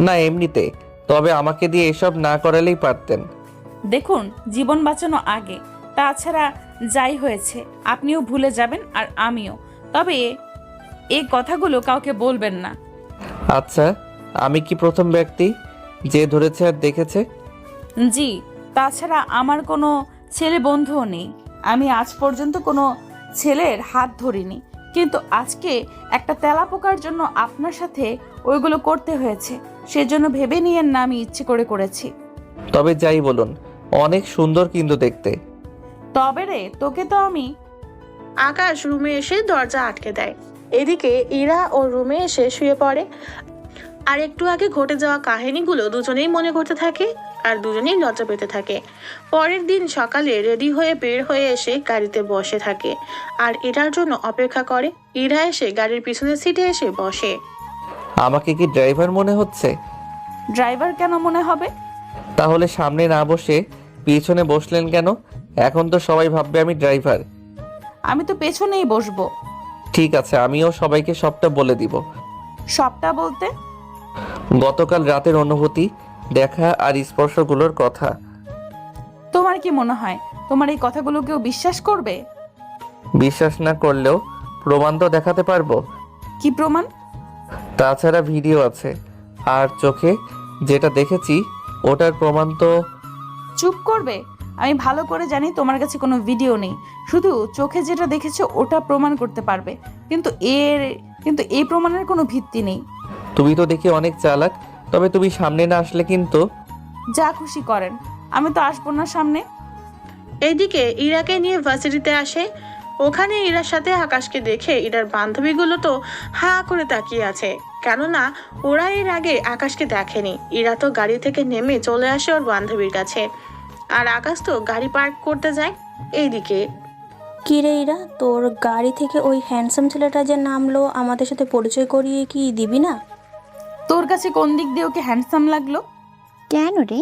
না এমনিতে, তবে আমাকে দিয়ে এসব না করালেই পারতেন। দেখুন, জীবন বাঁচানো আগে, তাছাড়া যাই হয়েছে আপনিও ভুলে যাবেন আর আমিও। তবে এই কথাগুলো কাউকে বলবেন না। আচ্ছা, আমি কি প্রথম ব্যক্তি যে ধরেছে আর দেখেছে? জি, তাছাড়া আমার কোনো ছেলে বন্ধুও নেই। আমি আজ পর্যন্ত কোনো ছেলের হাত ধরিনি, কিন্তু আজকে একটা তেলাপোকার জন্য আপনার সাথে ওইগুলো করতে হয়েছে। সেজন্য ভেবে নিয়েন না আমি ইচ্ছে করে করেছি। তবে যাই বলুন, অনেক সুন্দর কিন্তু দেখতে। তবে রে, তোকে তো আমি। আকাশ রুমে এসে দরজা আটকে দেয়। এদিকে ইরা ওর রুমে এসে শুয়ে পড়ে, আর একটু আগে ঘটে যাওয়া কাহিনীগুলো দুজনেই মনে করতে থাকে, আর দুজনেই লজ্জা পেতে থাকে। পরের দিন সকালে রেডি হয়ে বের হয়ে এসে গাড়িতে বসে থাকে, আর ইরার জন্য অপেক্ষা করে। ইরা এসে গাড়ির পিছনের সিটে এসে বসে। আমাকে কি ড্রাইভার মনে হচ্ছে? ড্রাইভার কেন মনে হবে? তাহলে সামনে না বসে পিছনে বসলেন কেন? এখন তো সবাই ভাববে আমি ড্রাইভার। আমি তো পেছনেই বসবো। ঠিক আছে, আমিও সবাইকে সবটা বলে দিব। সবটা বলতে? গতকাল রাতের অনুভূতি, দেখা আর স্পর্শগুলোর কথা। তোমার কি মনে হয় তোমার এই কথাগুলো কেউ বিশ্বাস করবে? বিশ্বাস না করলেও প্রমাণ তো দেখাতে পারবো। কি প্রমাণ? তাছাড়া ভিডিও আছে, আর চোখে যেটা দেখেছি ওটার প্রমাণ তো। চুপ করবে? আমি ভালো করে জানি তোমার কাছে কোনো ভিডিও নেই, শুধু চোখে যেটা দেখেছো ওটা প্রমাণ করতে পারবে, কিন্তু এই প্রমাণের কোনো ভিত্তি নেই। তুমি তো দেখি অনেক চালাক, তবে তুমি সামনে না আসলে কিন্তু। যা খুশি করেন, আমি তো আসবো না সামনে। এইদিকে ইরাকে নিয়ে ভার্সিটিতে আসে। ওখানে ইরার সাথে আকাশকে দেখে ইরার বান্ধবীগুলো তো হা করে তাকিয়ে আছে, কেননা ওরা এর আগে আকাশকে দেখেনি। ইরা তো গাড়ি থেকে নেমে চলে আসে ওর বান্ধবীর কাছে, আর আকাশ তো গাড়ি পার্ক করতে যায়। এইদিকে কি রে ইরা, তোর গাড়ি থেকে ওই হ্যান্ডসাম ছেলেটা যে নামলো আমাদের সাথে পরিচয় করিয়ে কি দিবি না? তোর কাছে কোন দিক দিয়ে ওকে হ্যান্ডসাম লাগলো? কেন রে,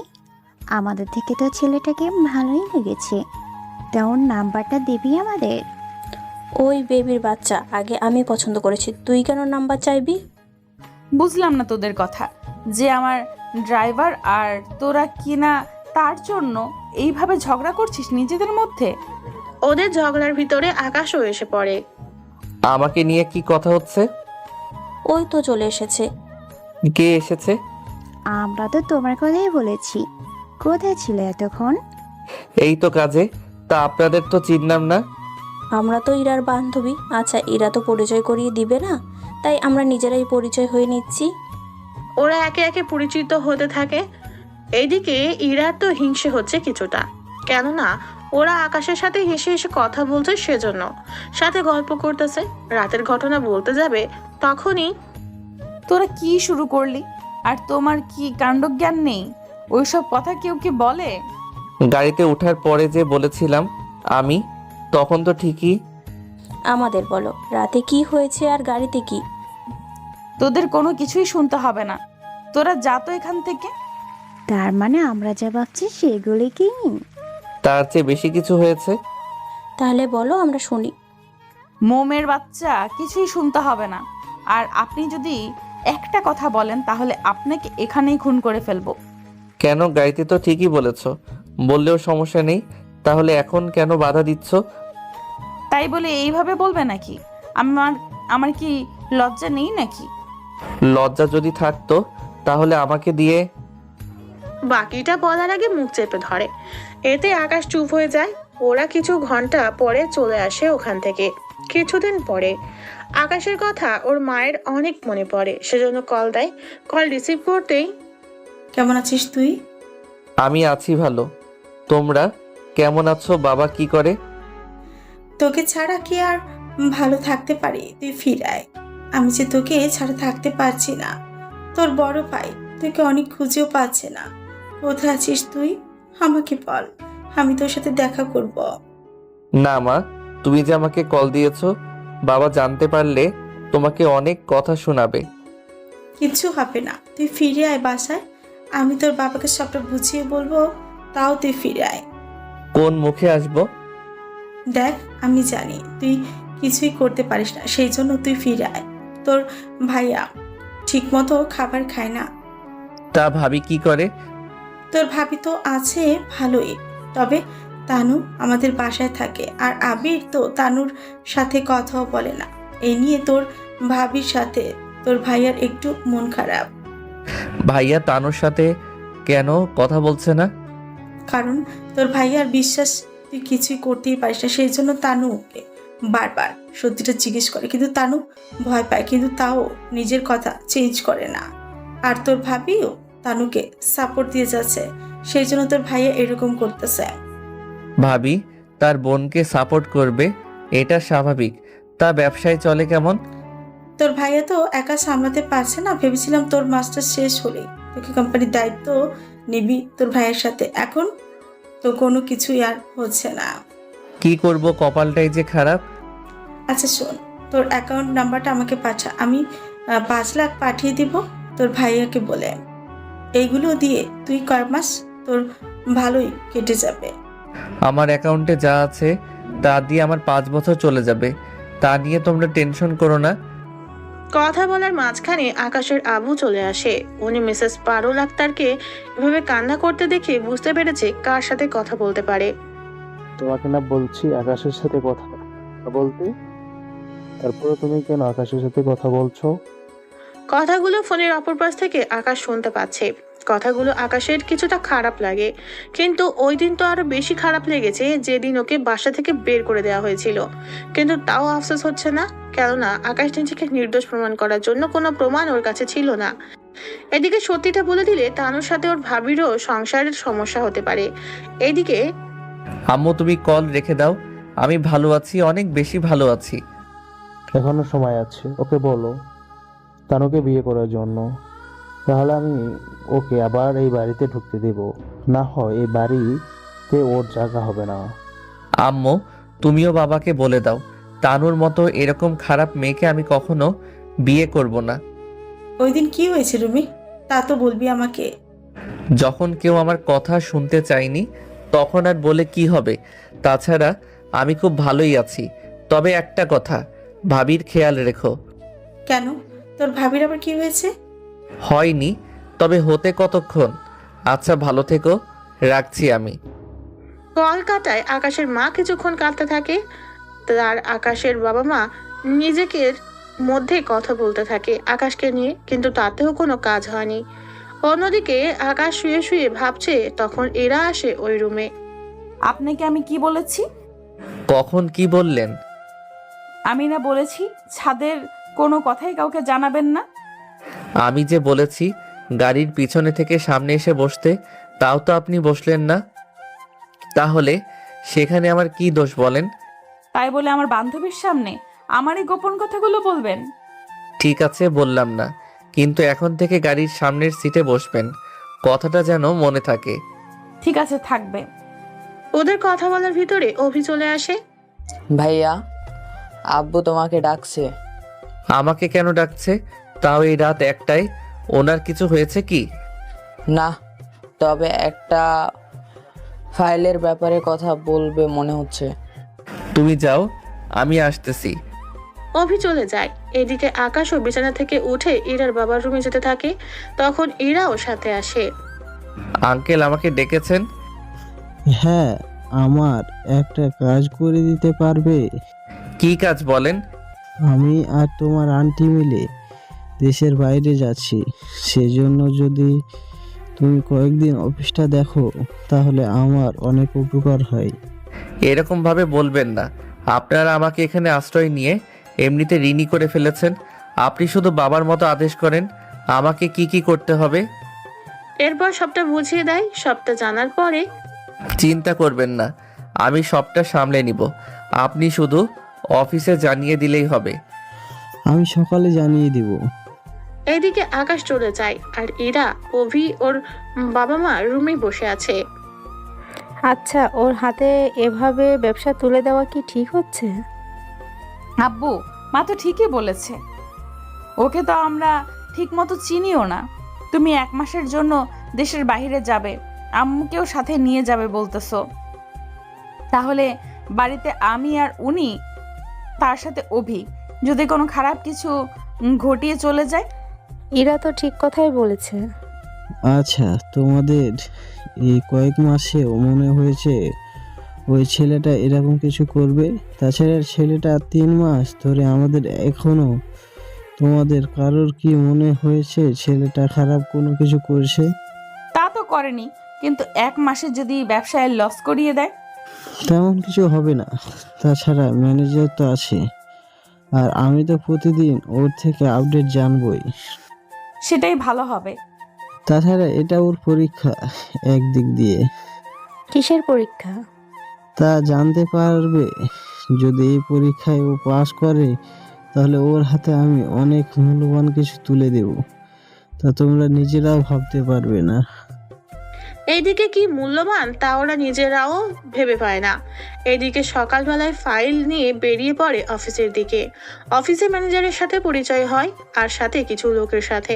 আমাদের থেকে তো ছেলেটাকে ভালোই লেগেছে, তা ওর নাম্বারটা দিবি আমাদের? ওই বেবির বাচ্চা, আগে আমি পছন্দ করেছি, তুই কেন নাম্বার চাইবি? বুঝলাম না তোদের কথা, যে আমার ড্রাইভার আর তোরা কিনা তার জন্য এইভাবে ঝগড়া করছিস নিজেদের মধ্যে। ওদের ঝগড়ার ভিতরে আকাশও এসে পড়ে। আমাকে নিয়ে কি কথা হচ্ছে? ওই তো চলে এসেছে। কে এসেছে? আমরা তো তোমার কথাই বলেছি, কোথায় ছিলে এতক্ষণ? এই তো কাজে। তা আপনাদের তো চিনলাম না। আমরা তো ইরার বান্ধবী। আচ্ছা, ইরা তো পরিচয় করিয়ে দিবে না, তাই আমরা নিজেরাই পরিচয় হয়ে নিচ্ছি। ওরা একে একে পরিচিত হতে থাকে। এইদিকে ইরার তো হিংসে হচ্ছে কিছুটা, কেননা ওরা আকাশের সাথে হেসে হেসে কথা বলছে, সেজন্য সাথে গল্প করতেছে। রাতের ঘটনা বলতে যাবে তখনই, তোরা কি শুরু করলি? আর তোমার কি কাণ্ডজ্ঞান নেই? ওইসব কথা কেউ কি বলে? গাড়িতে ওঠার পরে যে বলেছিলাম আমি, তখন তো ঠিকই। আমাদের বলো, রাতে কি হয়েছে আর গাড়িতে কি? তোদের কোনো কিছুই শুনতে হবে না, তোরা যা তো এখান থেকে। তার মানে আমরা যা ভাবছি সেগুলি কি? তার চেয়ে বেশি কিছু হয়েছে। তাহলে বলো, আমরা শুনি। মোমের বাচ্চা, কিছুই শুনতে হবে না। আর আপনি যদি একটা কথা বলেন তাহলে আপনাকে এখানেই খুন করে ফেলবো। কেন? গাড়িতে তো ঠিকই বলেছ, বললেও সমস্যা নেই। তাহলে এখন কেন বাধা দিচ্ছ? তাই বলে এইভাবে বলবে নাকি? আমার আমার কি লজ্জা নেই নাকি? লজ্জা যদি থাকতো তাহলে আমাকে দিয়ে। বাকিটা বলার আগে মুখ চেপে ধরে। এতে আকাশ চুপ হয়ে যায়। ওরা কিছু ঘন্টা পরে চলে আসে ওখান থেকে। কিছুদিন পরে আকাশের কথা ওর মায়ের অনেক মনে পড়ে, সেজন্য কল দেয়। কল রিসিভ করতেই, কেমন আছিস তুই? আমি আছি ভালো। তোমরা কেমন আছো? বাবা কি করে? তোকে ছাড়া কি আর ভালো থাকতে পারি? তুই ফিরায়, আমি যে তোকে ছাড়া থাকতে পারছি না। তোর বড় ভাই তোকে অনেক খুঁজেও পাচ্ছে না। কোথায় আছিস তুই? আমাকে বল, আমি তোর সাথে দেখা করব। না মা, তুমি যে আমাকে কল দিয়েছো, বাবা জানতে পারলে তোমাকে অনেক কথা শোনাবে। কিচ্ছু হবে না, তুই ফিরে আয় বাসায়। আমি তোর বাবাকে সবটা বুঝিয়ে বলবো, তাও তুই ফিরে আয়। কোন মুখে আসবো? দেখ, আমি জানি তুই কিছুই করতে পারিস না, সেই জন্য তুই ফিরে আয়। তোর ভাইয়া ঠিক মতো খাবার খায় না। তা ভাবি কি করে? তোর ভাবি তো আছে ভালোই, তবে তানু আমাদের বাসায় থাকে, আর আবির তো তানুর সাথে কথাও বলে না। এই নিয়ে তোর ভাবির সাথে তোর ভাইয়ার একটু মন খারাপ। ভাইয়া তানুর সাথে কেন কথা বলছে না? কারণ তোর ভাইয়ার বিশ্বাস তুই কিছুই করতেই পারিস না, সেই জন্য তানুকে বারবার সত্যিটা জিজ্ঞেস করে, কিন্তু তানু ভয় পায়, কিন্তু তাও নিজের কথা চেঞ্জ করে না। আর তোর ভাবিও তানুকে সাপোর্ট দিয়ে যাচ্ছে, সেই জন্য তোর ভাইয়া এরকম করতেছে। ভাবি তার বোনকে সাপোর্ট করবে, এটা স্বাভাবিক। তা ব্যবসায় চলে কেমন? তোর ভাইয়া তো একা সামলাতে পারছে না, ভেবেছিলাম তোর মাস্টার শেষ হলে তোকে কোম্পানির দায়িত্ব নিবি তোর ভাইয়ের সাথে। এখন তো কোনো কিছুই আর হচ্ছে না। কি করব, কপালটাই যে খারাপ। আচ্ছা শোন, তোর অ্যাকাউন্ট নাম্বারটা আমাকে পাঠা, আমি 5 লাখ পাঠিয়ে দিব তোর ভাইয়াকে বলে। এইগুলো দিয়ে তুই কয় মাস তোর ভালোই কেটে যাবে। আমার অ্যাকাউন্টে যা আছে তা দিয়ে আমার 5 বছর চলে যাবে, তা নিয়ে তোমরা টেনশন করো না। কথা বলার মাঝখানে আকাশের আবু চলে আসে। উনি মিসেস পারুল আক্তারকে এভাবে কান্না করতে দেখে বুঝতে পেরেছে কার সাথে কথা বলতে পারে। তোমাকে না বলছি আকাশের সাথে কথা বলতে, তারপরে তুমি কেন আকাশের সাথে কথা বলছো? কথাগুলো ফোনের অপর পাশ থেকে আকাশ শুনতে পাচ্ছে। কথাগুলো আকাশের কিছুটা খারাপ লাগে, কিন্তু ওই দিন তো আরো বেশি খারাপ লেগেছে যেদিন ওকে বাসা থেকে বের করে দেওয়া হয়েছিল। কিন্তু তাও আফসোস হচ্ছে না, কেননা আকাশ নিজেকে নির্দোষ প্রমাণ করার জন্য কোনো প্রমাণ ওর কাছে ছিল না। এদিকে সত্যিটা বলে দিলে তানুর সাথে ওর ভাবিরও সংসারের সমস্যা হতে পারে। এদিকে আম্মু তুমি কল রেখে দাও, আমি ভালো আছি, অনেক বেশি ভালো আছি। এখনো সময় আছে, ওকে বলো তানুকে বিয়ে করার জন্য, তাহলে আমি ওকে আবার এই বাড়িতে ঢুকতে দেব। না হয় এই বাড়িতে ওর জায়গা হবে না। আম্মু তুমিও বাবাকে বলে দাও, তানুর মতো এরকম খারাপ মেয়েকে আমি কখনো বিয়ে করব না। ওই দিন কি হয়েছে রুমি, তা তো বলবি আমাকে। যখন কেউ আমার কথা শুনতে চায়নি তখন আর বলে কি হবে? তাছাড়া আমি খুব ভালোই আছি। তবে একটা কথা, ভাবির খেয়াল রেখো। কেন, তোর ভাবির আবার কি হয়েছে? হয়নি, তবে হতে কতক্ষণ। আচ্ছা ভালো থেকো, রাখছি আমি। কল কাটায় আকাশের মা কিছুক্ষণ কাঁদতে থাকে। তার আকাশের বাবা মা নিজেকে মধ্যে কথা বলতে থাকে আকাশকে নিয়ে, কিন্তু তাতেও কোনো কাজ হয়নি। অন্যদিকে আকাশ শুয়ে শুয়ে ভাবছে, তখন এরা আসে ওই রুমে। আপনাকে আমি কি বলেছি? কখন কি বললেন? আমি না বলেছি ছাদের কোনো কথাই কাউকে জানাবেন না? আমি যে বলেছি গাড়ির পিছনে থেকে সামনে এসে বসতে, তাও তো আপনি বসলেন না। তাহলে সেখানে আমার কি দোষ বলেন? তাই বলে আমার বান্ধবীর সামনে আমার এই গোপন কথাগুলো বলবেন? ঠিক আছে, বললাম না, কিন্তু এখন থেকে গাড়ির সামনের সিটে বসবেন, কথাটা যেন মনে থাকে। ঠিক আছে, থাকবে। ওদের কথা বলার ভিতরে অভি চলে আসে। ভাইয়া, আব্বু তোমাকে ডাকছে। আমাকে কেন ডাকছে, তাও এই রাত একটায়? ওনার কিছু হয়েছে কি? না, তবে একটা ফাইলের ব্যাপারে কথা বলবে মনে হচ্ছে। তুমি যাও, আমি আসতেছি। অভি চলে যায়। এদিকে আকাশও বিছানা থেকে উঠে ইরার বাবার রুমে যেতে থাকে। তখন ইরাও সাথে আসে। আঙ্কেল আমাকে ডেকেছেন? হ্যাঁ, আমার একটা কাজ করে দিতে পারবে? কি কাজ বলেন? আমি আর তোমার আন্টি মিলে দেশের বাইরে যাচ্ছি, সেজন্য যদি তুমি কয়েকদিন অফিসটা দেখো তাহলে আমার অনেক উপকার হয়। এরকম ভাবে বলবেন না। আপনারা আমাকে এখানে আশ্রয় নিয়ে এমনিতে ঋণী করে ফেলেছেন। আপনি শুধু বাবার মতো আদেশ করেন আমাকে কি কি করতে হবে। এরপর সবটা বুঝিয়ে দেয়। সবটা জানার পরে চিন্তা করবেন না, আমি সবটা সামলে নিব। আপনি শুধু অফিসে জানিয়ে দিলেই হবে। আমি সকালে জানিয়ে দিব। এইদিকে আকাশ চলে যায় আর ইরা, অভি ওর বাবা মা রুমে বসে আছে। আচ্ছা, ওর হাতে এভাবে ব্যবসা তুলে দেওয়া কি ঠিক হচ্ছে? আব্বু, মা তো ঠিকই বলেছে। ওকে তো আমরা ঠিক মতো চিনিও না। তুমি 1 মাসের জন্য দেশের বাইরে যাবে, আম্মুকেও সাথে নিয়ে যাবে বলতেছো। তাহলে বাড়িতে আমি আর উনি, তার সাথে অভি, যদি কোনো খারাপ কিছু ঘটিয়ে চলে যায়? ইরা তো ঠিক কথাই বলেছে। আচ্ছা, তোমাদের এই কয়েক মাসেও মনে হয়েছে ওই ছেলেটা এরকম কিছু করবে? তাছাড়া ছেলেটা 3 মাস ধরে আমাদের, এখনো তোমাদের কারোর কি মনে হয়েছে ছেলেটা খারাপ কোনো কিছু করছে? তা তো করেনি, কিন্তু 1 মাসে যদি ব্যবসায় লস করিয়ে দেয়? তেমন কিছু হবে না। তাছাড়া ম্যানেজার তো আছে, আর আমি তো প্রতিদিন ওর থেকে আপডেট জানবই। সেটাই ভালো হবে। তাছাড়া এটা ওর পরীক্ষা একদিক দিয়ে। কিসের পরীক্ষা? তা জানতে পারবে। যদি এই পরীক্ষায় ও পাস করে তাহলে ওর হাতে আমি অনেক মূল্যবান কিছু তুলে দেব, তা তোমরা নিজেরাও ভাবতে পারবে না। এইদিকে কি মূল্যবান তা ওরা নিজেরাও ভেবে পায় না। এদিকে সকালবেলায় ফাইল নিয়ে বেরিয়ে পড়ে অফিসের দিকে। অফিসে ম্যানেজারের সাথে পরিচয় হয়, আর সাথে কিছু লোকের সাথে।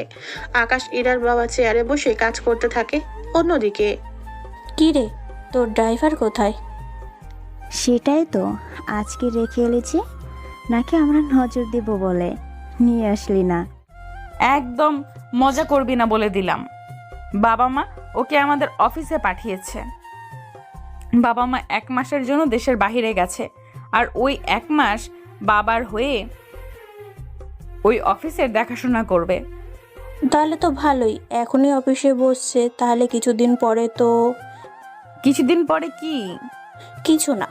আকাশ ইরার বাবা চেয়ারে বসে কাজ করতে থাকে। অন্যদিকে কি রে, তোর ড্রাইভার কোথায়? সেটাই তো আজকে রেখে এলেছি, নাকি আমরা নজর দেব বলে নিয়ে আসলি না? একদম মজা করবি না বলে দিলাম। বাবা মা ওকে আমাদের অফিসে পাঠিয়েছে। বাবা মা 1 মাসের জন্য দেশের বাইরে গেছে, আর ওই 1 মাস বাবার হয়ে ওই অফিসের দেখাশোনা করবে। তাহলে তো ভালোই, এখনই অফিসে বসছে, তাহলে কিছুদিন পরে তো। কিছুদিন পরে কি? কিছু না।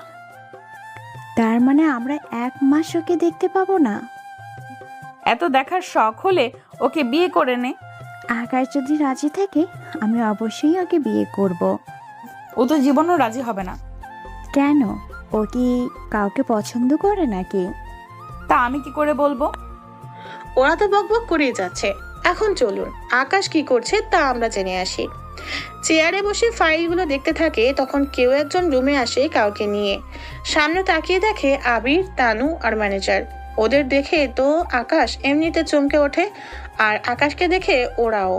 তার মানে আমরা 1 মাস ওকে দেখতে পাবো না? এত দেখার শখ হলে ওকে বিয়ে করে নে। আকাশ যদি রাজি থাকে আমি অবশ্যই ওকে বিয়ে করব। ও তো জীবনও রাজি হবে না। কেন, ও কি কাউকে পছন্দ করে নাকি? তা আমি কি করে বলবো? ওরা তো বকবক করেই যাচ্ছে। এখন চলুন আকাশ কি করছে তা আমরা জেনে আসি। চেয়ারে বসে ফাইলগুলো দেখতে থাকে, তখন কেউ একজন রুমে আসে কাউকে নিয়ে। সামনে তাকিয়ে দেখে আবির, তানু আর ম্যানেজার। ওদের দেখে তো আকাশ এমনিতে চমকে ওঠে, আর আকাশকে দেখে ওরাও।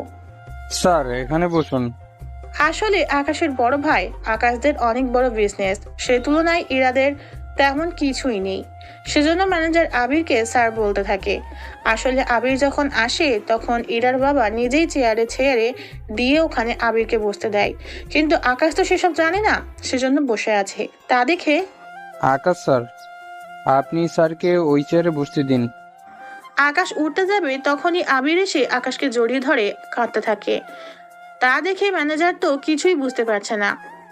স্যার এখানে বসুন। আসলে আকাশের বড় ভাই আকাশদের অনেক বড় বিজনেস, সে তুলনায় ইরাদের তেমন কিছুই নেই। সেজন্য ম্যানেজার আবিরকে স্যার বলতে থাকে। আসলে আবির যখন আসে তখন ইরার বাবা নিজেই চেয়ারে ছেড়ে দিয়ে ওখানে আবিরকে বসতে দেয়, কিন্তু আকাশ তো সেসব জানে না, সেজন্য বসে আছে। তা দেখে আকাশ স্যার, আপনি স্যারকে ওই চেয়ারে বসতে দিন। আকাশ উঠতে যাবে তখনই আবির এসে আকাশকে জড়িয়ে ধরে কাঁদতে থাকে। তা দেখে ম্যানেজার তো কিছুই বুঝতে পারছে না,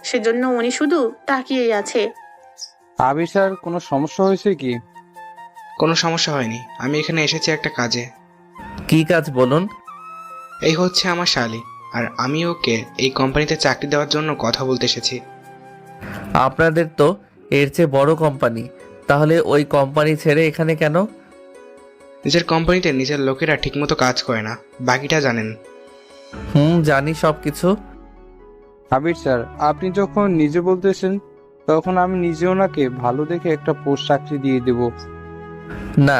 সেজন্য উনি শুধু তাকিয়েই আছে। আবির স্যার, কোনো সমস্যা হয়েছে কি? কোনো সমস্যা হয়নি, আমি এখানে এসেছি একটা কাজে। কি কাজ বলুন? এই হচ্ছে আমার শালি, আর আমি ওকে এই কোম্পানিতে চাকরি দেওয়ার জন্য কথা বলতে এসেছি। আপনাদের তো এর চেয়ে বড় কোম্পানি, তাহলে ওই কোম্পানি ছেড়ে এখানে কেন? নিজের কোম্পানিতে নিজের লোকেরা ঠিকমতো কাজ করে না, বাকিটা জানেন। জানি সব কিছু। আবির স্যার, আপনি যখন নিজে বলতেছেন তখন আমি নিজে ওনাকে ভালো দেখে একটা পোস্ট চাকরি দিয়ে দেব। না,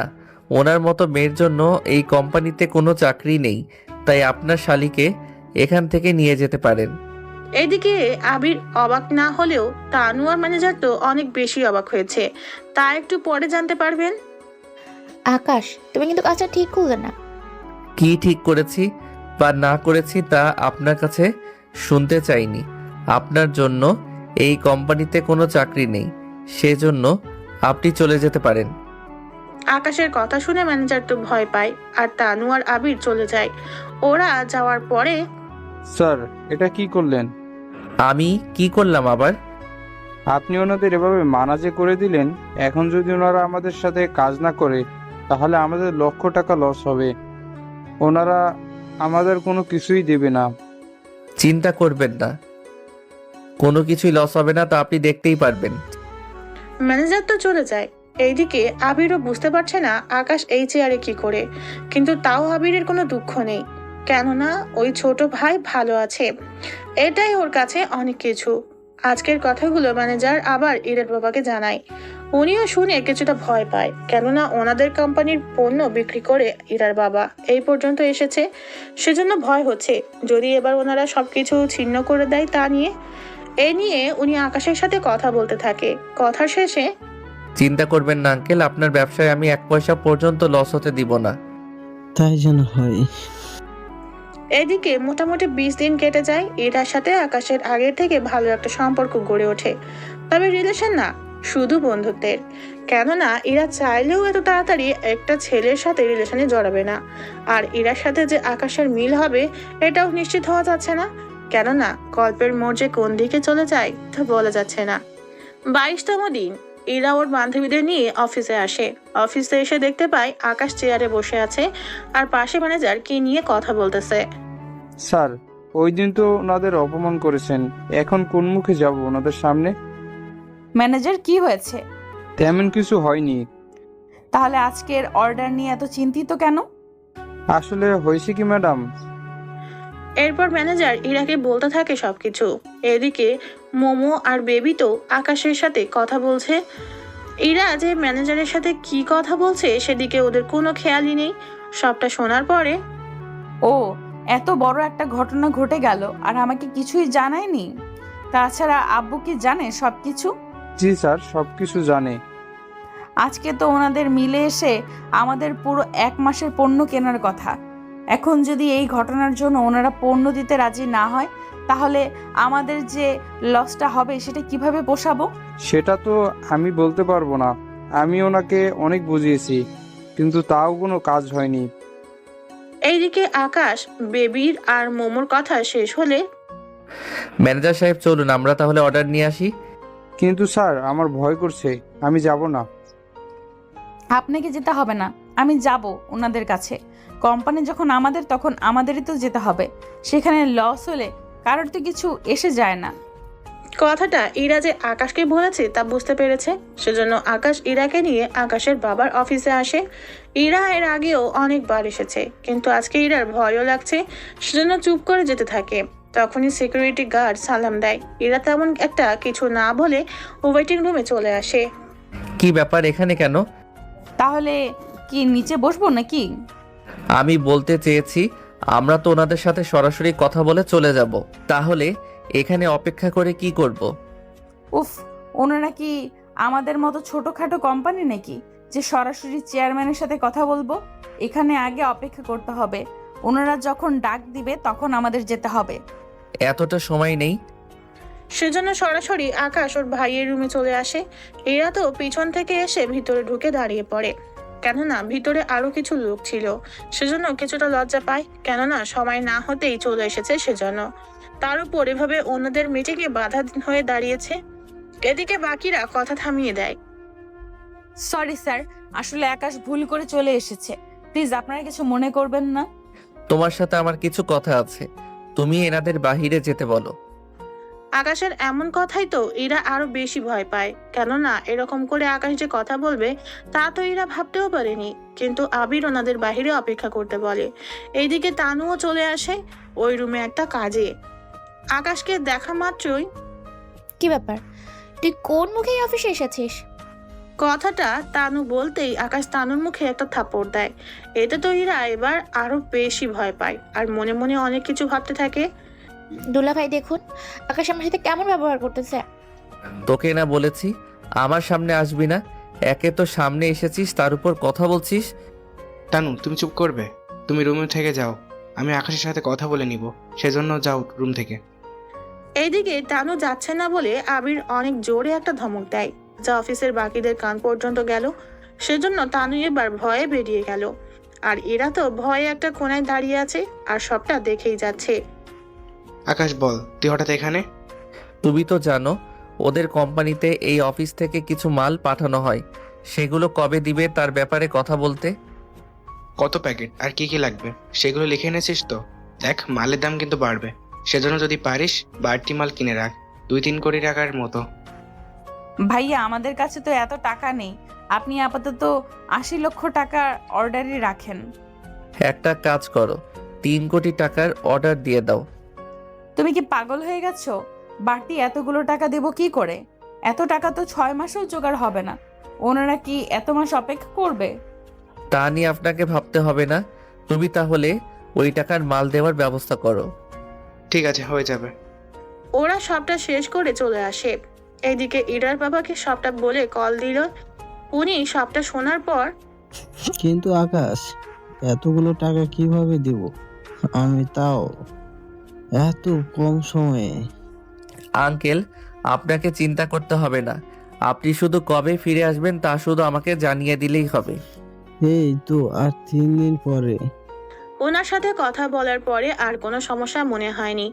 ওনার মতো মেয়ের জন্য এই কোম্পানিতে কোনো চাকরি নেই, তাই আপনার শালিকে এখান থেকে নিয়ে যেতে পারেন। এদিকে আবির অবাক না হলেও তানু আর ম্যানেজার তো অনেক বেশি অবাক হয়েছে, তা একটু পরে জানতে পারবেন। আকাশ, তুমি কিন্তু কাজটা ঠিক করলে না। কি ঠিক করেছি বা না করেছি তা আপনার কাছে শুনতে চাইনি। আপনার জন্য এই কোম্পানিতে কোনো চাকরি নেই, সেজন্য আপনি চলে যেতে পারেন। আকাশের কথা শুনে ম্যানেজার তো ভয় পায়, আর তানু আর আবির চলে যায়। ওরা যাওয়ার পরে স্যার, এটা কি করলেন? আমি কি করলাম আবার? আপনি ওনাদের এভাবে মানাজে করে দিলেন। এখন যদি ওনারা আমাদের সাথে কাজ না করে তাহলে আমাদের লক্ষ টাকা লস হবে। ওনারা আমাদের কোনো কিছুই দেবে না। চিন্তা করবেন না, কোনো কিছুই লস হবে না, তা আপনি দেখতেই পারবেন। ম্যানেজার তো চলে যায়। এইদিকে আবিরও বুঝতে পারছে না আকাশ এই চেয়ারে কি করে, কিন্তু তাও আবিরের কোনো দুঃখ নেই, কেননা ওই ছোট ভাই ভালো আছে, এটাই ওর কাছে অনেক কিছু। আজকের কথাগুলো ম্যানেজার আবার ইরার বাবাকে জানায়। উনিও শুনে কিছুটা ভয় পায়, কেননা ওনাদের কোম্পানির পণ্য বিক্রি করে ইরার বাবা এই পর্যন্ত এসেছে, সেজন্য ভয় হচ্ছে যদি এবার ওনারা সবকিছু ছিন্ন করে দেয় তা নিয়ে। এ নিয়ে উনি আকাশের সাথে কথা বলতে থাকে। কথার শেষে, চিন্তা করবেন না আঙ্কেল, আপনার ব্যবসায় আমি 1 পয়সা পর্যন্ত লস হতে দিব না। তাই যেন হয়। এদিকে মোটামুটি 20 দিন কেটে যায়। ইরার সাথে আকাশের আগের থেকে ভালো একটা সম্পর্ক গড়ে ওঠে, তবে রিলেশন না, শুধু বন্ধুত্বের। কেননা ইরা চাইলেও এত তাড়াতাড়ি একটা ছেলের সাথে রিলেশনে জড়াবে না, আর ইরার সাথে যে আকাশের মিল হবে এটাও নিশ্চিত হওয়া যাচ্ছে না, কেননা গল্পের মোড় যে কোন দিকে চলে যায় তা বলা যাচ্ছে না। 22তম দিন ইরা ওর বান্ধবীদের নিয়ে অফিসে আসে। অফিসে এসে দেখতে পায় আকাশ চেয়ারে বসে আছে, আর পাশে ম্যানেজার কি নিয়ে কথা বলতেছে। স্যার, ওই দিন তো ওনাদের অপমান করেছেন, এখন কোন মুখে যাব ওনাদের সামনে? ম্যানেজার, কি হয়েছে? তেমন কিছু হয়নি। তাহলে আজকের অর্ডার নিয়ে এত চিন্তিত কেন? আসলে হয়েছে কি ম্যাডাম, এরপর ম্যানেজার ইরাকে বলতে থাকে সবকিছু। এদিকে মোমো আর বেবি তো আকাশের সাথে কথা বলছে। ইরা যে ম্যানেজারের সাথে কি কথা বলছে সেদিকে ওদের কোনো খেয়ালই নেই। সবটা শোনার পরে, ও, এত বড় একটা ঘটনা ঘটে গেল আর আমাকে কিছুই জানায়নি। তাছাড়া আব্বু কি জানে সবকিছু? জি স্যার, সবকিছু জানে। আজকে তো ওনাদের মিলে এসে আমাদের পুরো 1 মাসের পণ্য কেনার কথা। এখন যদি এই ঘটনার জন্য ওনারা পণ্য দিতে রাজি না হয়, তাহলে আমাদের যে লসটা হবে সেটা কিভাবে পোষাবো? সেটা তো আমি বলতে পারবো না। আমি ওনাকে অনেক বুঝিয়েছি, কিন্তু তাও কোনো কাজ হয়নি। এইদিকে আকাশ, বেবির আর মোমোর কথা শেষ হলে, ম্যানেজার সাহেব চলুন আমরা তাহলে অর্ডার নিয়ে আসি। কিন্তু স্যার, আমার ভয় করছে, আমি যাব না। আপনাকে যেতে হবে না, আমি যাব ওনাদের কাছে। কোম্পানি যখন আমাদের, তখন আমাদেরই তো যেতে হবে। সেখানে লস হলে কারোর তো কিছু এসে যায় না। কথাটা ইরা যে আকাশকে বলেছে তা বুঝতে পেরেছে, সেজন্য আকাশ ইরাকে নিয়ে আকাশের বাবার অফিসে আসে। ইরা এর আগেও অনেকবার এসেছে, কিন্তু আজকে ইরার ভয়ও লাগছে, সেজন্য চুপ করে যেতে থাকে। তখনই সিকিউরিটি গার্ড সালাম দেয়। ইরা তেমন একটা কিছু না বলে ওয়েটিং রুমে চলে আসে। কি ব্যাপার, এখানে কেন? তাহলে কি নিচে বসবো নাকি? আমি বলতে চেয়েছি আমরা তো ওনাদের সাথে সরাসরি কথা বলে চলে যাব, তাহলে এখানে অপেক্ষা করে কি করব? উফ, ওনারা কি আমাদের মতো ছোটখাটো কোম্পানি নাকি যে সরাসরি চেয়ারম্যানের সাথে কথা বলবো? এখানে আগে অপেক্ষা করতে হবে, ওনারা যখন ডাক দিবে তখন আমাদের যেতে হবে। এতটা সময় নেই। সেজন্য সরাসরি আকাশ ওর ভাইয়ের রুমে চলে আসে। এরা তো পিছন থেকে এসে ভিতরে ঢুকে দাঁড়িয়ে পড়ে, কেননা ভিতরে আরো কিছু লোক ছিল। সেজন্য কিছুটা লজ্জা পায়, কেননা সময় না হতেই চলে এসেছে সেজন্য। তার উপর এভাবে অন্যদের মিটিংয়ে বাধা হয়ে দাঁড়িয়েছে। এদিকে বাকিরা কথা থামিয়ে দেয়। সরি স্যার, আসলে আকাশ ভুল করে চলে এসেছে, প্লিজ আপনারা কিছু মনে করবেন না। তোমার সাথে আমার কিছু কথা আছে, তুমি এনাদের বাহিরে যেতে বলো। আকাশের এমন কথাই তো এরা আরো বেশি ভয় পায়, কেননা এরকম করে আকাশ যে কথা বলবে তা তো এরা ভাবতেও পারেনি। কিন্তু আবির ওনাদের বাহিরে অপেক্ষা করতে বলে। এইদিকে তানুও চলে আসে ওই রুমে একটা কাজে। আকাশকে দেখা মাত্রই, কি ব্যাপার, তুই কোন মুখে এই অফিসে এসেছিস? কথাটা তানু বলতেই আকাশ তানুর মুখে একটা থাপ্পড় দেয়। এতে তো এরা এবার আরো বেশি ভয় পায় আর মনে মনে অনেক কিছু ভাবতে থাকে। দুলা ভাই দেখুন, আকাশ আমার সাথে কেমন ব্যবহার করতেছে। তোকে না বলেছি আমার সামনে আসবি না? একে তো সামনে এসেছিস, তার উপর কথা বলছিস। তানু, তুমি চুপ করবে? তুমি রুমে থেকে যাও, আমি আকাশের সাথে কথা বলে নিব, সেজন্য যাও রুম থেকে। এইদিকে তানু যাচ্ছে না বলে আবির অনেক জোরে একটা ধমক দেয়, যা অফিসের বাকিদের কান পর্যন্ত গেল। সেজন্য তানু এবার ভয়ে বেরিয়ে গেল। আর এরা তো ভয়ে একটা কোনায় দাঁড়িয়ে আছে আর সবটা দেখেই যাচ্ছে। আকাশ বল, তুই হঠাৎ এখানে? তুমি তো জানো ওদের কোম্পানিতে এই অফিস থেকে কিছু মাল পাঠানো হয়, সেগুলো কবে দিবে তার ব্যাপারে কথা বলতে। কত প্যাকেট আর কি কি লাগবে সেগুলো লিখে এনেছিস তো? দেখ, মালের দাম কিন্তু বাড়বে, সেজন্য যদি পারিস বাড়তি মাল কিনে রাখ, 2-3 কোটি টাকার মতো। ভাইয়া, আমাদের কাছে তো এত টাকা নেই, আপনি আপাতত 80 লক্ষ টাকার অর্ডারই রাখেন। একটা কাজ করো, 3 কোটি টাকার অর্ডার দিয়ে দাও। তুমি কি পাগল হয়ে গেছো? বাড়তি এতগুলো টাকা দেব কি করে? এত টাকা তো 6 মাসেও জোগাড় হবে না। ওনারা কি এত মাস অপেক্ষা করবে? তা নিয়ে আপনাকে ভাবতে হবে না, তুমি তাহলে ওই টাকার মাল দেওয়ার ব্যবস্থা করো। ঠিক আছে, হয়ে যাবে। ওরা সবটা শেষ করে চলে আসে। এইদিকে ইরার বাবাকে সবটা বলে কল দিল। উনি সবটা শোনার পর, কিন্তু আকাশ, এতগুলো টাকা কিভাবে দিব আমি, তাও এত কম সময়ে? আঙ্কেল, আপনাকে চিন্তা করতে হবে না, আপনি শুধু কবে ফিরে আসবেন তা শুধু আমাকে জানিয়ে দিলেই হবে। এই তো আর 3 দিন পরে। ওনার সাথে কথা বলার পরে আর কোনো সমস্যা মনে হয়নি।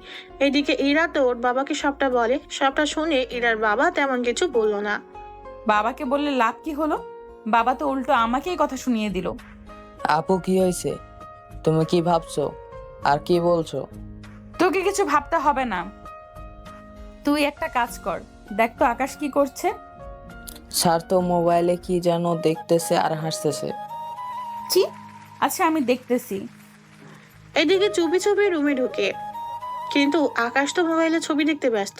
এদিকে ইরা তো ওর বাবাকে সবটা বলে। সবটা শুনে ইরার বাবা তেমন কিছু বলল না। বাবাকে বললে লাভ কি হলো? বাবা তো উল্টো আমাকেই কথা শুনিয়ে দিল। আপু, কি হয়েছে? তুমি কি ভাবছো আর কি বলছো? তোকে কিছু ভাবতে হবে না, তুই একটা কাজ কর, দেখ তো আকাশ কি করছে। স্যার তো মোবাইলে কি যেন দেখতেছে আর হাসতেছে। কি? আচ্ছা, আমি দেখতেছি। এদিকে চুপি চুপি রুমে ঢুকে, কিন্তু আকাশ তো মোবাইলে ছবি দেখতে ব্যস্ত।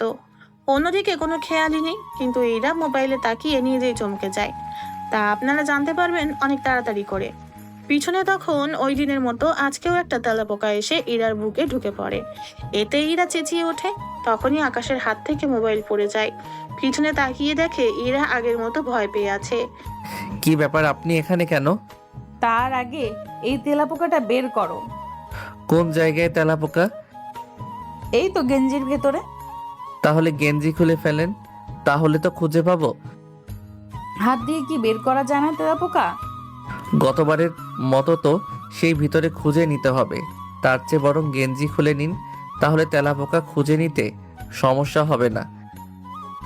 অন্যদিকে কোনো খেয়ালই নেই, কিন্তু এরা মোবাইলে তাকিয়ে নিজেই চমকে যায়। তা আপনারা জানতে পারবেন অনেক তাড়াতাড়ি করে। পিছনে তখন ওই দিনের মতো আজকেও একটা তেলাপোকা এসে ইরার বুকে ঢুকে পড়ে। এতে ইরা চেঁচিয়ে ওঠে। তখনই আকাশের হাত থেকে মোবাইল পড়ে যায়। পিছনে তাকিয়ে দেখে ইরা আগের মতো ভয় পেয়ে আছে। কি ব্যাপার, আপনি এখানে কেন? তার আগে এই তেলাপোকাটা বের করো। কোন জায়গায় তেলাপোকা? এই তো গেঞ্জির ভেতরে। তাহলে গেঞ্জি খুলে ফেলেন, তাহলে তো খুঁজে পাবো। হাত দিয়ে কি বের করা যায় না তেলাপোকা? গতবারের মতো তো সেই ভিতরে খুঁজে নিতে হবে, তার চেয়ে বরং গেঞ্জি খুলে নিন, তাহলে তেলাপোকা খুঁজে নিতে সমস্যা হবে না।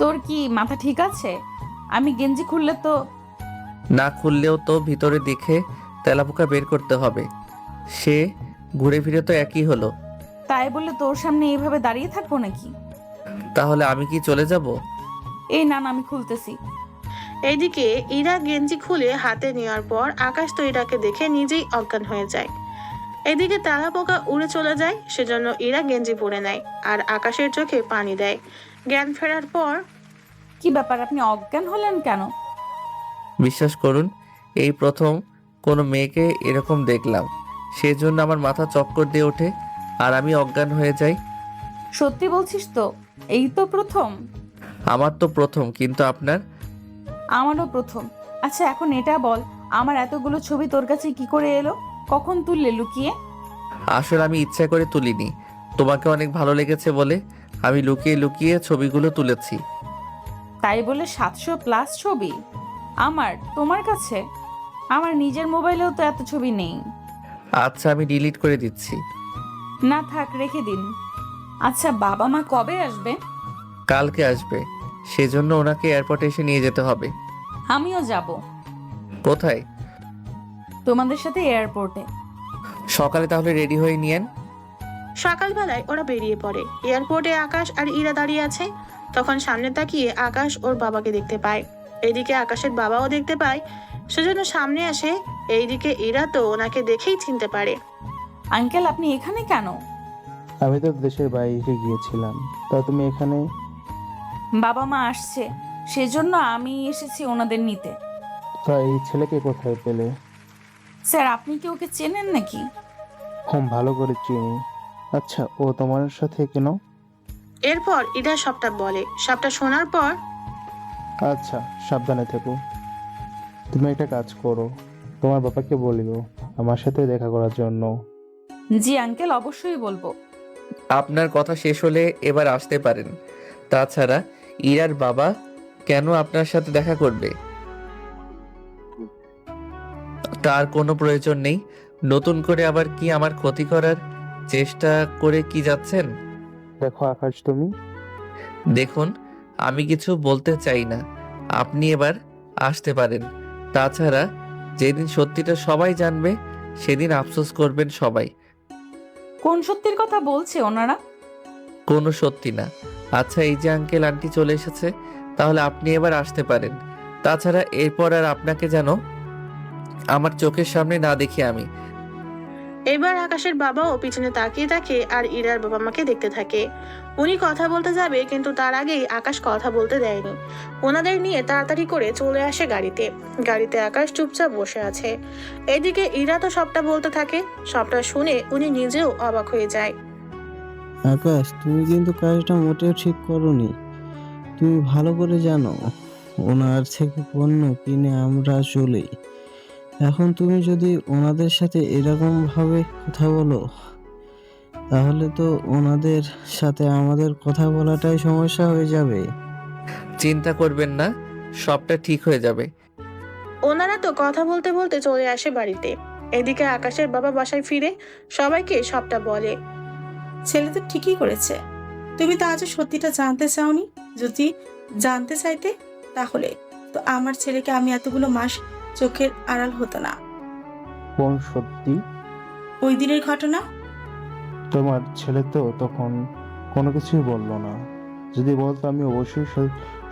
তোর কি মাথা ঠিক আছে? আমি গেঞ্জি খুললে তো? না খুললেও তো ভিতরে দেখে তেলাপোকা বের করতে হবে, সে ঘুরে ফিরে তো একই হলো। তাই বলে তোর সামনে এইভাবে দাঁড়িয়ে থাকবো নাকি? তাহলে আমি কি চলে যাব? এই না, আমি খুলতেছি। এইদিকে ইরা গেঞ্জি খুলে হাতে নেওয়ার পর আকাশ তো ইরাকে দেখে নিজেই অজ্ঞান হয়ে যায়। এদিকে তালা পোকা উড়ে চলে যায়, সেজন্য ইরা গেঞ্জি পরে নেয় আর আকাশের চোখে পানি দেয়। জ্ঞান ফেরার পর কি ব্যাপার, আপনি অজ্ঞান হলেন কেন? বিশ্বাস করুন, এই প্রথম কোনো মেয়েকে এরকম দেখলাম, সেজন্য আমার মাথা চক্কর দিয়ে ওঠে আর আমি অজ্ঞান হয়ে যাই। সত্যি বলছিস তো? এই তো প্রথম। আমার তো প্রথম, কিন্তু আপনার? আমারও প্রথম। আচ্ছা এখন এটা বল, আমার এতগুলো ছবি তোর কাছে কি করে এলো? কখন তুললে লুকিয়ে? আসলে আমি ইচ্ছা করে তুলিনি, তোমাকে অনেক ভালো লেগেছে বলে আমি লুকিয়ে লুকিয়ে ছবিগুলো তুলেছি। তাই বলে 700+ ছবি আমার তোমার কাছে? আমার নিজের মোবাইলেও তো এত ছবি নেই। আচ্ছা, আমি ডিলিট করে দিচ্ছি। না থাক, রেখে দিন। আচ্ছা বাবা মা কবে আসবে? কালকে আসবে, সেজন্য ওনাকে এয়ারপোর্টে এসে নিয়ে যেতে হবে। আমিও যাব কোথায়? তোমাদের সাথে এয়ারপোর্টে। সকালে তাহলে রেডি হয়ে নিয়েন। সকালবেলায় ওরা বেরিয়ে পড়ে। এয়ারপোর্টে আকাশ আর ইরা দাঁড়িয়ে আছে। তখন সামনে তাকিয়ে আকাশ ওর বাবাকে দেখতে পায়, এইদিকে আকাশের বাবাও দেখতে পায়, সেজন্য সামনে আসে। এইদিকে ইরা তো ওনাকে দেখেই চিনতে পারে। আঙ্কেল আপনি এখানে কেন? আমি তো দেশের বাইরে গিয়েছিলাম, তা তুমি এখানে? বাবা মা আসছে, সেজন্য আমি এসেছি ওনাদের নিতে। তা এই ছেলেকে কোথায় পেলে? স্যার আপনি কি ওকে চেনেন নাকি? খুব ভালো করে চিনি। আচ্ছা, ও তোমার সাথে কেন? এরপর ইরা সবটা বলে। সবটা শোনার পর আচ্ছা, সাবধানে থেকো। তুমি একটা কাজ করো, তোমার বাবাকে বলিও আমার সাথে দেখা করার জন্য। জি আঙ্কেল, অবশ্যই বলবো। আপনার কথা শেষ হলে এবার আসতে পারেন। তাছাড়া ইরার বাবা কেন আপনার সাথে দেখা করবে? তার কোনো প্রয়োজন নেই। নতুন করে আবার কি আমার ক্ষতি করার চেষ্টা করে কি যাচ্ছেন? দেখো আকাশ, তুমি দেখুন, আমি কিছু বলতে চাই না, আপনি এবার আসতে পারেন। তাছাড়া যেদিন সত্যিটা সবাই জানবে সেদিন আফসোস করবেন সবাই। কোন সত্যির কথা বলছে ওনারা? কোনো সত্যি না। আচ্ছা, এই যে আঙ্কেল আন্টি চলে এসেছে, তাহলে আপনি এবার আসতে পারেন। তাছাড়া এরপর আর আপনাকে যেন আমার চোখের সামনে না দেখি আমি। এবার আকাশের বাবাও পিছনে তাকিয়ে থাকে আর ইরার বাবা মাকে দেখতে থাকে। উনি কথা বলতে যাবে, কিন্তু তার আগেই আকাশ কথা বলতে দেয়নি। ওনাদের নিয়ে তাড়াতাড়ি করে চলে আসে গাড়িতে। গাড়িতে আকাশ চুপচাপ বসে আছে। এদিকে ইরা তো সবটা বলতে থাকে। সবটা শুনে উনি নিজেও অবাক হয়ে যায়। আকাশ, তুমি কিন্তু কাজটা মোটেও ঠিক করোনি। তুমি ভালো করে জানো ওনার থেকে পণ্য কিনে আমরা চলি। এখন তুমি যদি ওনাদের সাথে এরকম ভাবে কথা বলো, তাহলে তো ওনাদের সাথে আমাদের কথা বলাটাই সমস্যা হয়ে যাবে। চিন্তা করবেন না, সবটা ঠিক হয়ে যাবে। ওনারা তো কথা বলতে বলতে চলে আসে বাড়িতে। এদিকে আকাশের বাবা বাসায় ফিরে সবাইকে সবটা বলে। ছেলে তো ঠিকই করেছে। তুমি তো আজও সত্যিটা জানতে চাওনি। যদি জানতে চাইতে তাহলে তো আমার ছেলেকে আমি এতগুলো মাস চোখের আড়াল হতো না। কোন সত্যি? ওই দিনের ঘটনা। তোমার ছেলে তো তখন কোনো কিছুই বললো না। যদি বলতো আমি অবশ্যই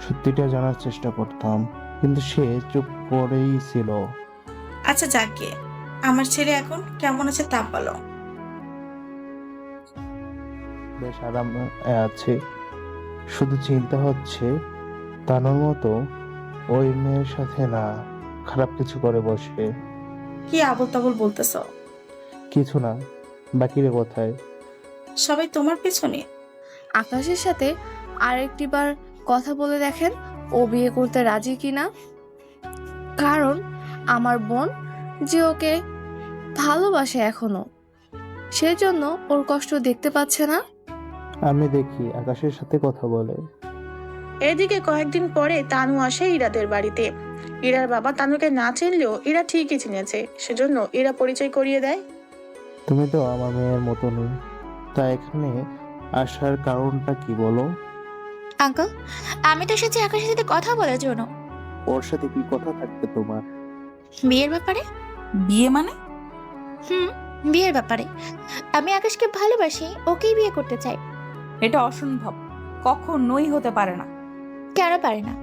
সত্যিটা জানার চেষ্টা করতাম, কিন্তু সে চুপ করেই ছিল। আচ্ছা যাকে, আমার ছেলে এখন কেমন আছে তা বলো। বেশ আরাম আছে, শুধু চিন্তা হচ্ছে তানোর মতো ওই মেয়ের সাথে না খারাপ কিছু করে বসে। কি আবল তাবল বলতেছ? কিছু না, বাকিরে কোথায়? সবাই তোমার পেছনে। আকাশের সাথে আরেকটিবার কথা বলে দেখেন ও বিয়ে করতে রাজি কিনা। কারণ আমার বোন যে ওকে ভালোবাসে এখনো, সেজন্য ওর কষ্ট দেখতে পাচ্ছে না। আমি দেখি আকাশের সাথে কথা বলে। এদিকে কয়েকদিন পরে তানু আসে ইরাদের বাড়িতে। ইরার বাবা তানুকে না চিনলেও ইরা ঠিকই চিনেছে, সেজন্য ইরা পরিচয় করিয়ে দেয়। তুমি তো আমার মেয়ের মতনই, তা এখানে আসার কারণটা কি বলো? আঙ্কেল, আমি তো এসেছি আকাশের সাথে কথা বলার জন্য। ওর সাথে কি কথা থাকবে তোমার? বিয়ের ব্যাপারে। বিয়ে মানে? বিয়ের ব্যাপারে। আমি আকাশকে ভালোবাসি, ওকেই বিয়ে করতে চাই। এটা অসম্ভব, কখনোই হতে পারে না। কেন পারে না?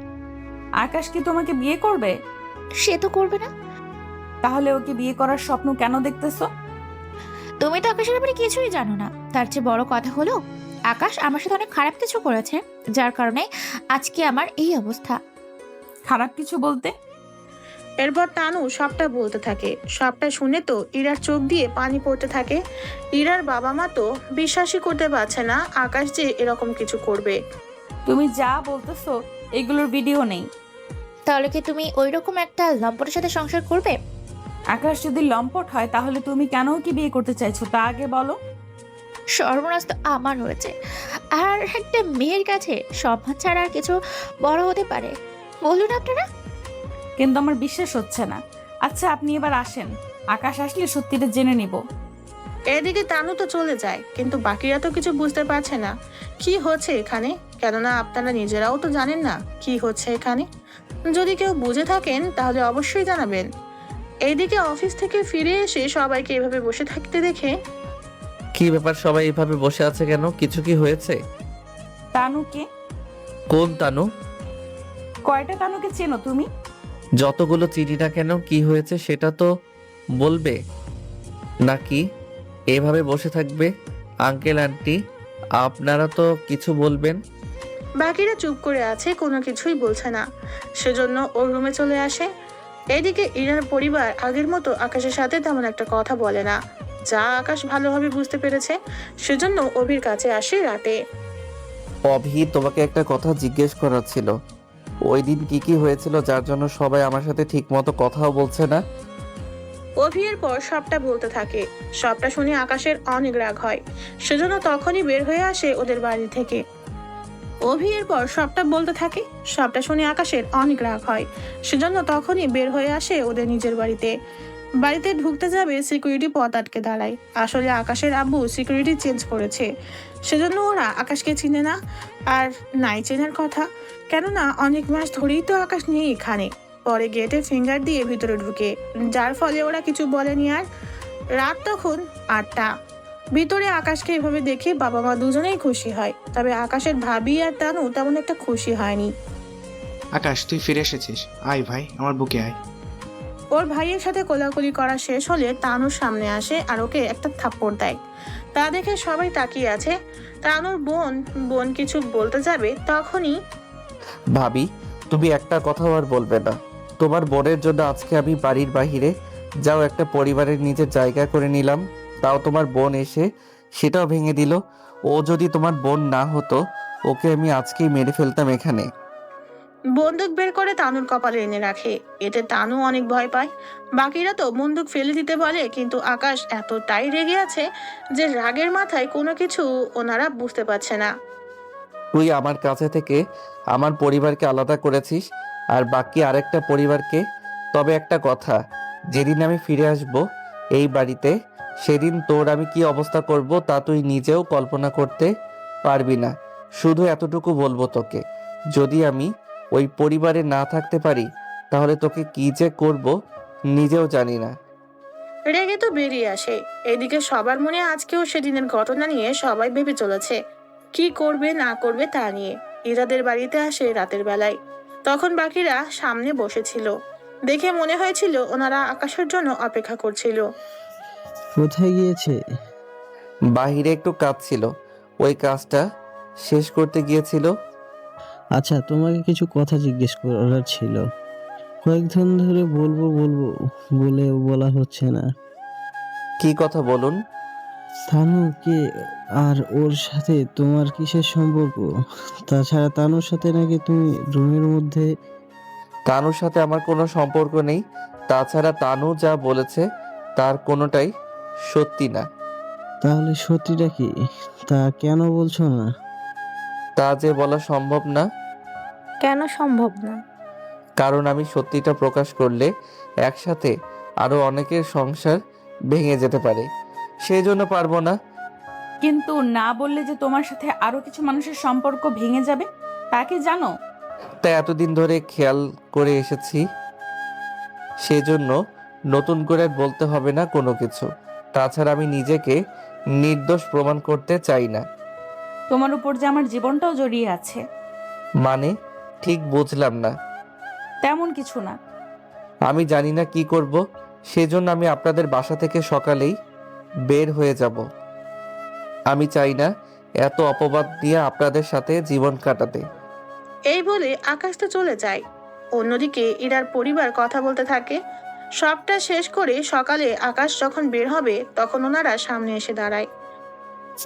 আকাশ কি তোমাকে বিয়ে করবে? সে তো করবে না। তাহলে ওকে বিয়ে করার স্বপ্ন কেন দেখতেছো? তুমি তো আকাশের ব্যাপারে কিছুই জানো না। তার চেয়ে বড় কথা হলো, আকাশ আমার সাথে অনেক খারাপ কিছু করেছে, যার কারণে আজকে আমার এই অবস্থা। খারাপ কিছু বলতে? এরপর তানু সবটা বলতে থাকে। সবটা শুনে তো ইরার চোখ দিয়ে পানি পড়তে থাকে। ইরার বাবা মা তো বিশ্বাসই করতে পারছে না আকাশ যে এরকম কিছু করবে। তুমি যা বলতেছো এগুলোর ভিডিও নেই। তাহলে কি তুমি ওইরকম একটা লম্পটের সাথে সংসার করবে? আকাশ যদি লম্পট হয় তাহলে তুমি কেন কি বিয়ে করতে চাইছো তা আগে বলো। সর্বনাশ তো আমার হয়েছে, আর একটা মেয়ের কাছে সম্মান ছাড়া আর কিছু বড় হতে পারে? বলুন আপনারা। কিন্তু আমার বিশ্বাস হচ্ছে না। আচ্ছা আপনি এবার আসেন, আকাশ আসলে সত্যিটা জেনে নিব। এদিকে তানু তো চলে যায়, কিন্তু বাকিরা তো কিছু বুঝতে পারছে না কি হচ্ছে এখানে। কেননা আপনারা নিজেরাও তো জানেন না কি হচ্ছে এখানে। যদি কেউ বুঝে থাকেন তাহলে অবশ্যই জানাবেন। এইদিকে অফিস থেকে ফিরে এসে সবাইকে এভাবে বসে থাকতে দেখে, কি ব্যাপার, সবাই এভাবে বসে আছে কেন? কিছু কি হয়েছে? তানুকে? কোন তানু? কয়টা তানুকে চেনো তুমি? যতগুলো চিনি না কেন, কি হয়েছে সেটা তো বলবে নাকি এভাবে বসে থাকবে? আঙ্কেল আন্টি আপনারা তো কিছু বলবেন। বাকিরা চুপ করে আছে, কোনো কিছুই বলছে না। সেজন্য ওর রুমে চলে আসে। এদিকে ইরার পরিবার আগের মতো আকাশের সাথে তেমন একটা কথা বলে না, যা আকাশ ভালোভাবে বুঝতে পেরেছে। সেজন্য অভির কাছে আসে রাতে। অভি, তোমাকে একটা কথা জিজ্ঞেস করার ছিল। ওই দিন কি কি হয়েছিল যার জন্য সবাই আমার সাথে ঠিক মতো কথাও বলছে না? অভি এর পর সবটা বলতে থাকে। সবটা শুনে আকাশের অনেক রাগ হয়। সেজন্য তখনই বের হয়ে আসে ওদের বাড়ি থেকে। অভি এর পর সবটা বলতে থাকে। সবটা শুনে আকাশের অনেক রাগ হয়। সেজন্য তখনই বের হয়ে আসে ওদের নিজের বাড়িতে। বাড়িতে ঢুকতে যাবে, সিকিউরিটি পথ আটকে দাঁড়ায়। আসলে আকাশের আব্বু সিকিউরিটি চেঞ্জ করেছে, সেজন্য ওরা আকাশকে চিনে না। আর নাই চেনার কথা, কেননা অনেক মাস ধরেই তো আকাশ নিয়ে এখানে। পরে গেটে ফিঙ্গার দিয়ে ভিতরে ঢুকে, যার ফলে ওরা কিছু বলেনি। আর রাত তখন 8টা। ভিতরে আকাশকে এভাবে দেখে বাবা মা দুজনেই খুশি হয়, তবে আকাশের ভাবি আর তানু তেমন একটা খুশি হয়নি। আকাশ, তুই ফিরে এসেছিস। আয় ভাই, আমার বুকে আয়। ওর ভাইয়ের সাথে কোলাকুলি করা শেষ হলে তানুর সামনে আসে আর ওকে একটা থাপ্পড় দেয়। তা দেখে সবাই তাকিয়ে আছে। তানুর বোন কিছু বলতে যাবে, তখনই ভাবি, তুমি একটা কথাও আর বলবে না? তোমার বোনের জন্য আজকে আমি বাড়ির বাহিরে যাও একটা পরিবারের নিজের জায়গা করে নিলাম, তাও তোমার বোন এসে সেটাও ভেঙে দিল। ও যদি তোমার বোন না হতো, ওকে আমি আজকেই মেরে ফেলতাম এখানে। বন্দুক বের করে তানুর কপালে এনে রাখে। এতে তানু অনেক ভয় পায়। বাকিরা তো বন্দুক ফেলে দিতে বলে, কিন্তু আকাশ এতটাই রেগে আছে যে রাগের মাথায় কোনো কিছু ওনারা বুঝতে পারছে না। তুই আমার কাছে থেকে আমার পরিবারকে আলাদা করেছিস, আর বাকি আরেকটা পরিবারকে। তবে একটা কথা, যেদিন আমি ফিরে আসব এই বাড়িতে, সেদিন তোর আমি কি অবস্থা করব তা তুই নিজেও কল্পনা করতে পারবি না। শুধু এতটুকু বলবো তোকে, যদি আমি ওই পরিবারে না থাকতে পারি তাহলে তোকে কি যে করব নিজেও জানি না। রেগে তো বেরিয়ে আসে। এদিকে সবার মনে আজকেও সেদিনের ঘটনা নিয়ে সবাই ভেবে চলেছে কি করবে না করবে তা নিয়ে। ইরাদের বাড়িতে আসে রাতের বেলায়। তখন বাকিরা সামনে বসেছিল। দেখে মনে হয়েছিল ওনারা আকাশের জন্য অপেক্ষা করছিল। কোথায় গিয়েছে? বাহিরে একটু কাজ ছিল, ওই কাজটা শেষ করতে গিয়েছিল। আচ্ছা, তোমাকে কিছু কথা জিজ্ঞেস করার ছিল। কয়েকদিন ধরে বলবো বলবো বলে বলা হচ্ছে না। কি কথা বলুন। তানু কে, আর ওর সাথে তোমার কিসের সম্পর্ক? তাছাড়া তানুর সাথে নাকি তুমি রুমের মধ্যে? তানুর সাথে আমার কোনো সম্পর্ক নেই। তাছাড়া তানু যা বলেছে তার কোনোটাই সত্যি না। তাহলে সত্যিটা কি, তা কেন বলছো না? তা যে বলা সম্ভব না। কেন সম্ভব না? কারণ আমি সত্যিটা প্রকাশ করলে একসাথে আরো অনেকের সংসার ভেঙে যেতে পারে, সেই জন্য পারবো না। কিন্তু না বললে যে তোমার সাথে আরো কিছু মানুষের সম্পর্ক ভেঙে যাবে, তা কি জানো? তাই এতদিন ধরে খেয়াল করে এসেছি, সেজন্য নতুন করে আর বলতে হবে না কোনো কিছু। তাছাড়া আমি নিজেকে নির্দোষ প্রমাণ করতে চাই না। তোমার উপর যে আমার জীবনটাও জড়িয়ে আছে। মানে ঠিক বুঝলাম না। তেমন কিছু না। আমি জানি না কি করব, সেজন্য আমি আপনাদের বাসা থেকে সকালেই বের হয়ে যাব। আমি চাই না এত অপবাদ দিয়ে আপনাদের সাথে জীবন কাটাতে। এই বলে আকাশ তো চলে যায়। অন্যদিকে ইরার পরিবার কথা বলতে থাকে। সবটা শেষ করে সকালে আকাশ যখন বের হবে তখন ওনারা সামনে এসে দাঁড়ায়।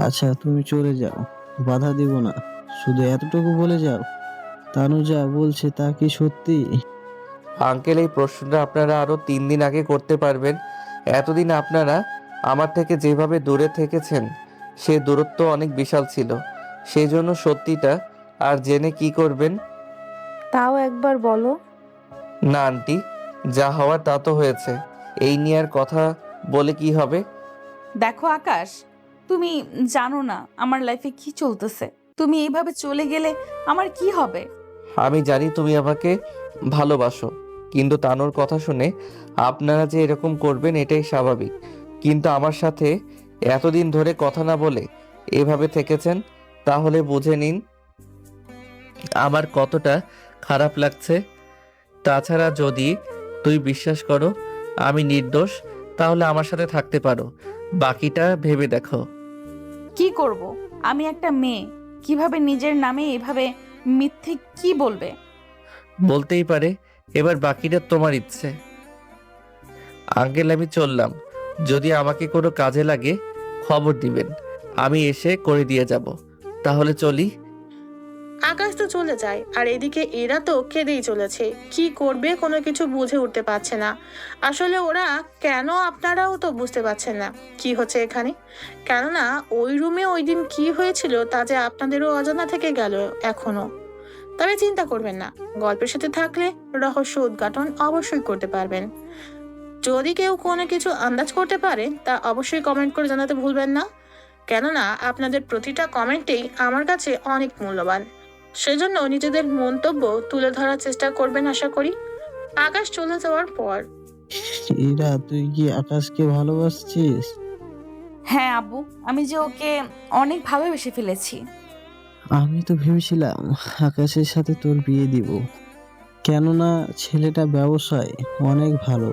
আচ্ছা তুমি চলে যাও, বাধা দিব না, শুধু এতটুকু বলে যাও, তানু যা বলছে তা কি সত্যি? আঙ্কেল, এই প্রশ্নটা আপনারা আরো 3 দিন আগে করতে পারবেন। এতদিন আপনারা আমার থেকে যেভাবে দূরে থেকেছেন সে দূরত্ব অনেক বিশাল ছিল। সেই জন্য সত্যিটা আর জেনে কি করবেন? তাও একবার বলো। না আন্টি, যা হওয়ার তা তো হয়েছে। এই নিয়ে আর কথা বলে কি হবে? দেখো আকাশ, তুমি জানো না আমার লাইফে কি চলতেছে। তুমি এইভাবে চলে গেলে আমার কি হবে? আমি জানি তুমি আমাকে ভালোবাসো, কিন্তু তানুর কথা শুনে আপনারা যে এরকম করবেন এটাই স্বাভাবিক। কিন্তু আমার সাথে এতদিন ধরে কথা না বলে এভাবে থেকেছেন, তাহলে বুঝে নিন আমার কতটা খারাপ লাগছে। তাছাড়া যদি তুই বিশ্বাস করো আমি নির্দোষ, তাহলে আমার সাথে থাকতে পারো, বাকিটা ভেবে দেখো। কি করব? আমি একটা মেয়ে, কিভাবে নিজের নামে এভাবে মিথ্যে কি বলবে? বলতেই পারে, এবার বাকিটা তোমার ইচ্ছে। আঙ্কেল, আমি চললাম। যদি আমাকে কোনো কাজে লাগে খবর দিবেন, আমি এসে করে দিয়ে যাব। তাহলে চলি। আকাশ তো চলে যায় আর এদিকে এরা তো কেঁদেই চলেছে। কি করবে কোনো কিছু বুঝে উঠতে পারছে না। আসলে ওরা কেন, আপনারাও তো বুঝতে পারছেন না কি হচ্ছে এখানে। কেননা ওই রুমে ওই দিন কি হয়েছিল তা যে আপনাদেরও অজানা থেকে গেল এখনো। তবে চিন্তা করবেন না, গল্পের সাথে থাকলে রহস্য উদ্ঘাটন অবশ্যই করতে পারবেন। যদি কেউ কোনো কিছু আন্দাজ করতে পারে তা অবশ্যই কমেন্ট করে জানাতে ভুলবেন না, কেননা আপনাদের প্রতিটা কমেন্টেই আমার কাছে অনেক মূল্যবান। সেজন্য নিজেদের মন্তব্য তুলে ধরার চেষ্টা করবেন আশা করি। আকাশ চলে যাওয়ার পর ইরা, তুই কি আকাশকে ভালোবাসছিস? হ্যাঁ আব্বু, আমি যে ওকে অনেক ভালোবেসে ফেলেছি। আমি তো ভেবেছিলাম আকাশের সাথে তোর বিয়ে দিব, কেননা ছেলেটা ব্যবসায় অনেক ভালো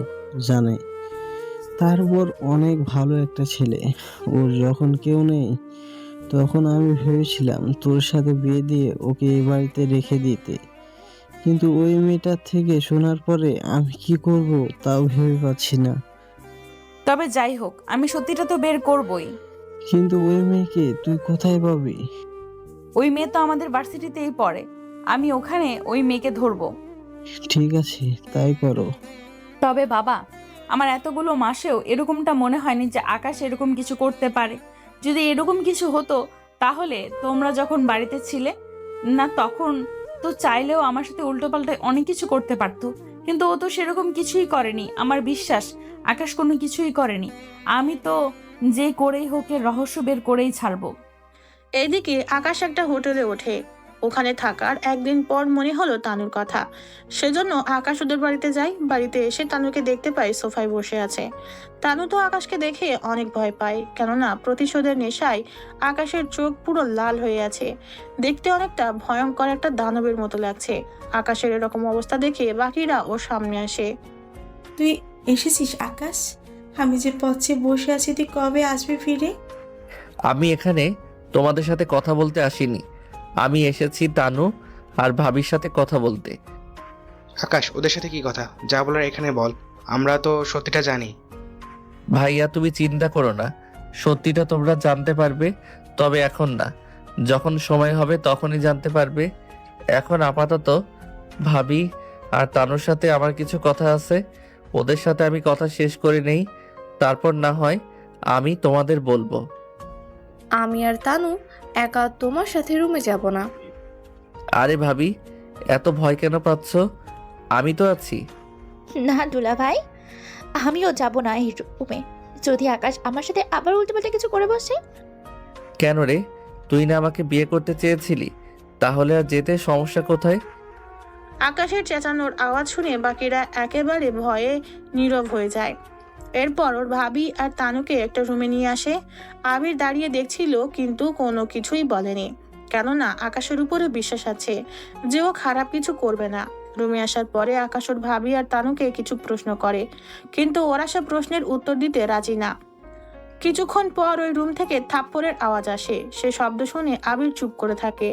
জানে, তারপর অনেক ভালো একটা ছেলে। ওর যখন কেউ নেই তখন আমি ভেবেছিলাম তোর সাথে বিয়ে দিয়ে ওকে এই বাড়িতে রেখে দিতে, কিন্তু ওই মেয়েটার থেকে শোনার পরে আমি কি করব তাও ভেবে পাচ্ছি না। তবে যাই হোক, আমি সত্যিটা তো বের করবই। কিন্তু ওই মেয়েকে তুই কোথায় পাবি? ওই মেয়ে তো আমাদের ভার্সিটিতেই পড়ে, আমি ওখানে ওই মেয়েকে ধরবো। ঠিক আছে, তাই করো। তবে বাবা, আমার এতগুলো মাসেও এরকমটা মনে হয়নি যে আকাশ এরকম কিছু করতে পারে। যদি এরকম কিছু হতো তাহলে তোমরা যখন বাড়িতে ছিলে না তখন তো চাইলেও আমার সাথে উল্টোপাল্টা অনেক কিছু করতে পারতো, কিন্তু ও তো সেরকম কিছুই করেনি। আমার বিশ্বাস আকাশ কোনো কিছুই করেনি। আমি তো যে করেই হোক এর রহস্য বের করেই ছাড়বো। এদিকে আকাশ একটা হোটেলে ওঠে। ওখানে থাকার একদিন পর মনে হলো তানুর কথা। সেজন্য আকাশ ওদের বাড়িতে যায়। বাড়িতে এসে তানুকে দেখতে পায় সোফায় বসে আছে। তানু তো আকাশকে দেখে অনেক ভয় পায়, কেননা প্রতিশোধের নেশায় আকাশের চোখ পুরো লাল হয়ে আছে। দেখতে অনেকটা ভয়ঙ্কর একটা দানবের মতো লাগছে। আকাশের এরকম অবস্থা দেখে বাকিরা ওর সামনে আসে। তুই এসেছিস আকাশ? আমি যে পথে বসে আছি, তুই কবে আসবি ফিরে? আমি এখানে তোমাদের সাথে কথা বলতে আসিনি, আমি এসেছি তানু আর ভাবির সাথে কথা বলতে। আকাশ, ওদের সাথে কি কথা? যা বলার এখানে বল, আমরা তো সত্যিটা জানি। ভাইয়া তুমি চিন্তা করো না, সত্যিটা তোমরা জানতে পারবে, তবে এখন না, যখন সময় হবে তখনই জানতে পারবে। এখন আপাতত ভাবি আর তানুর সাথে আমার কিছু কথা আছে, ওদের সাথে আমি কথা শেষ করে নেই, তারপর না হয় আমি তোমাদের বলবো। আমি আর তানু একা তোমার সাথে রুমে যাব না। আরে ভাবি, এত ভয় কেন পাচ্ছ? আমি তো আছি। না দুলা ভাই, আমিও যাব না এই রুমে। যদি আকাশ আমার সাথে আবার উল্টোপাল্টা কিছু করে বসে। কেন রে, তুই না আমাকে বিয়ে করতে চেয়েছিলি? তাহলে আর যেতে সমস্যা কোথায়? আকাশের চেঁচানোর আওয়াজ শুনে বাকিরা একেবারে ভয়ে নীরব হয়ে যায়। এরপর ওর ভাবি আর তানুকে একটা রুমে নিয়ে আসে। আবির দাঁড়িয়ে দেখছিল কিন্তু কোনো কিছুই বলেনি, কেননা আকাশের উপরে বিশ্বাস আছে যে ও খারাপ কিছু করবে না। রুমে আসার পরে আকাশ ওর ভাবি আর তানুকে কিছু প্রশ্ন করে, কিন্তু ওরা সব প্রশ্নের উত্তর দিতে রাজি না। কিছুক্ষণ পর ওই রুম থেকে থাপ্পড়ের আওয়াজ আসে। সে শব্দ শুনে আবির চুপ করে থাকে।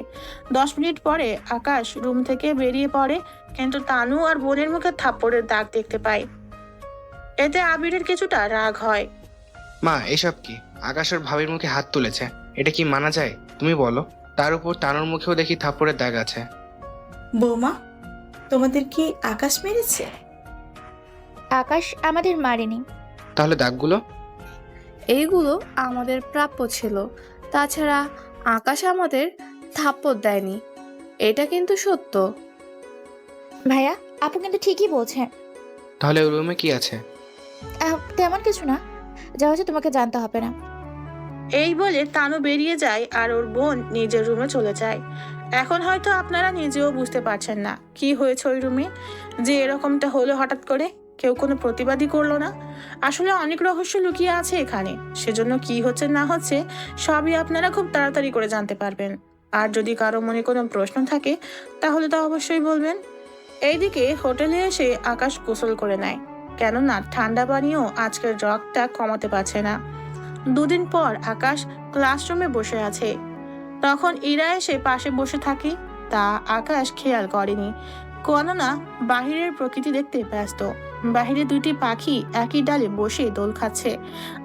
10 মিনিট পরে আকাশ রুম থেকে বেরিয়ে পড়ে, কিন্তু তানু আর বোনের মুখে থাপ্পড়ের দাগ দেখতে পায়। এতে আবিরের কিছুটা রাগ হয়। মা, এসব কি? আকাশ ওর ভাবির মুখে হাত তুলেছে, এটা কি মানা যায়? তুমি বলো। তার উপর তানুর মুখেও দেখি থাপ্পড়ের দাগ আছে। বৌমা, তোমাদের কি আকাশ মেরেছে? আকাশ আমাদের মারেনি। তাহলে দাগগুলো? এইগুলো আমাদের প্রাপ্য ছিল। তাছাড়া আকাশ আমাদের থাপ্পড় দেয়নি, এটা কিন্তু সত্য। ভাইয়া, আপু কিন্তু ঠিকই বলছে। তাহলে ওই রুমে কি আছে? তেমন কিছু না, যা হচ্ছে তোমাকে জানতে হবে না। এই বলে তানু বেরিয়ে যায় আর ওর বোন নিজের রুমে চলে যায়। এখন হয়তো আপনারা নিজেও বুঝতে পারছেন না কি হয়েছে ওই রুমে, যে এরকমটা হলো হঠাৎ করে। কেউ কোনো প্রতিবাদই করলো না। আসলে অনেক রহস্য লুকিয়ে আছে এখানে, সেজন্য কি হচ্ছে না হচ্ছে সবই আপনারা খুব তাড়াতাড়ি করে জানতে পারবেন। আর যদি কারো মনে কোনো প্রশ্ন থাকে তাহলে তো অবশ্যই বলবেন। এইদিকে হোটেলে এসে আকাশ গোসল করে নেয়, কেননা ঠান্ডা পানিও আজকের রগটা কমাতে পারছে না। 2 দিন পর আকাশ ক্লাসরুমে বসে আছে, তখন ইরা এসে পাশে বসে থাকে। তা আকাশ খেয়াল করেনি, কেননা বাহিরের প্রকৃতি দেখতে ব্যস্ত। বাহিরে 2টি পাখি একই ডালে বসে দোল খাচ্ছে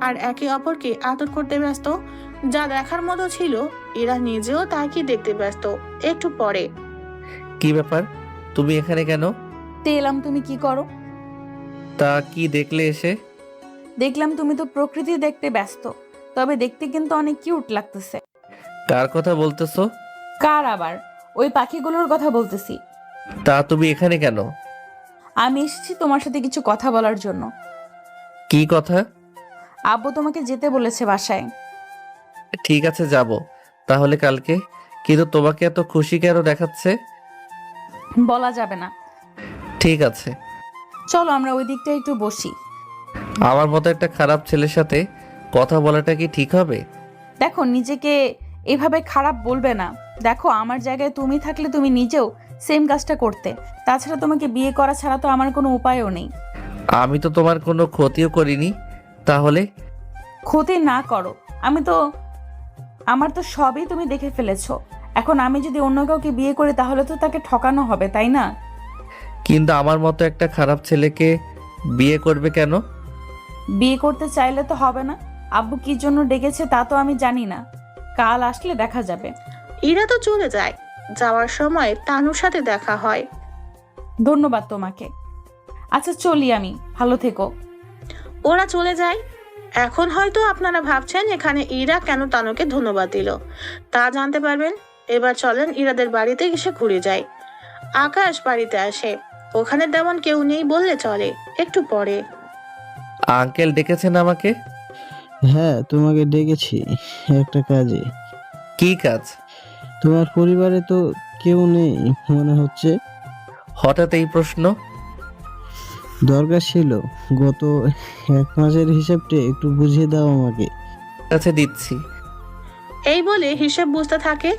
আর একে অপরকে আদর করতে ব্যস্ত, যা দেখার মতো ছিল। ইরা নিজেও তাকে দেখতে ব্যস্ত। একটু পরে, কি ব্যাপার, তুমি এখানে কেন? এলাম, তুমি কি করো? তা কি দেখলে এসে? দেখলাম তুমি তো প্রকৃতি দেখতে ব্যস্ত, তবে দেখতে কিন্তু অনেক কিউট লাগতেছে। কার কথা বলতেছো? কার আবার? ওই পাখিগুলোর কথা বলতেছি। তা তুমি এখানে কেন? আমি এসেছি তোমার সাথে কিছু কথা বলার জন্য। কি কথা? আব্বু তোমাকে যেতে বলেছে বাসায়। ঠিক আছে, যাব তাহলে কালকে। কিন্তু তোমাকে এত খুশি কেন দেখাচ্ছে? বলা যাবে না। ঠিক আছে, চলো আমরা ওই দিকটা একটু বসি। আমার মতো একটা খারাপ ছেলের সাথে কথা বলাটা কি ঠিক হবে? দেখো, নিজেকে এভাবে খারাপ বলবে না। দেখো, আমার জায়গায় তুমি থাকলে তুমি নিজেও সেম কাজটা করতে। তাছাড়া তোমাকে বিয়ে করা ছাড়া তো আমার কোনো উপায়ও নেই। আমি তো তোমার কোনো ক্ষতিও করিনি। তাহলে? ক্ষতি না করো, আমার তো সবই তুমি দেখে ফেলেছো। এখন আমি যদি অন্য কাউকে বিয়ে করি তাহলে তো তাকে ঠকানো হবে, তাই না? কিন্তু আমার মতো একটা খারাপ ছেলেকে বিয়ে করবে কেন? বিয়ে করতে চাইলে তো হবে না। আব্বু কি জন্য ডেকেছে তা তো আমি জানি না, কাল আসলে দেখা যাবে। ইরা তো চলে যায়। যাওয়ার সময় তানুর সাথে দেখা হয়। ধন্যবাদ তোমাকে। আচ্ছা চলি আমি, ভালো থেকো। ওরা চলে যায়। এখন হয়তো আপনারা ভাবছেন এখানে ইরা কেন তানুকে ধন্যবাদ দিল, তা জানতে পারবেন। এবার চলেন ইরাদের বাড়িতে এসে ঘুরে যাই। আকাশ বাড়িতে আসে, ওখানে তেমন কেউ নেই বললে চলে। একটু পরে, আঙ্কেল ডেকেছেন আমাকে? হ্যাঁ, তোমাকে ডেকেছি একটা কাজে। কি কাজ? তোমার পরিবারে তো কেউ নেই মনে হচ্ছে। হঠাৎ এই প্রশ্ন? দরকার ছিল, গত 1 মাসের হিসাবটা একটু বুঝিয়ে দাও আমাকে। কাছে দিচ্ছি। এই বলে হিসেব বুঝতে থাকে।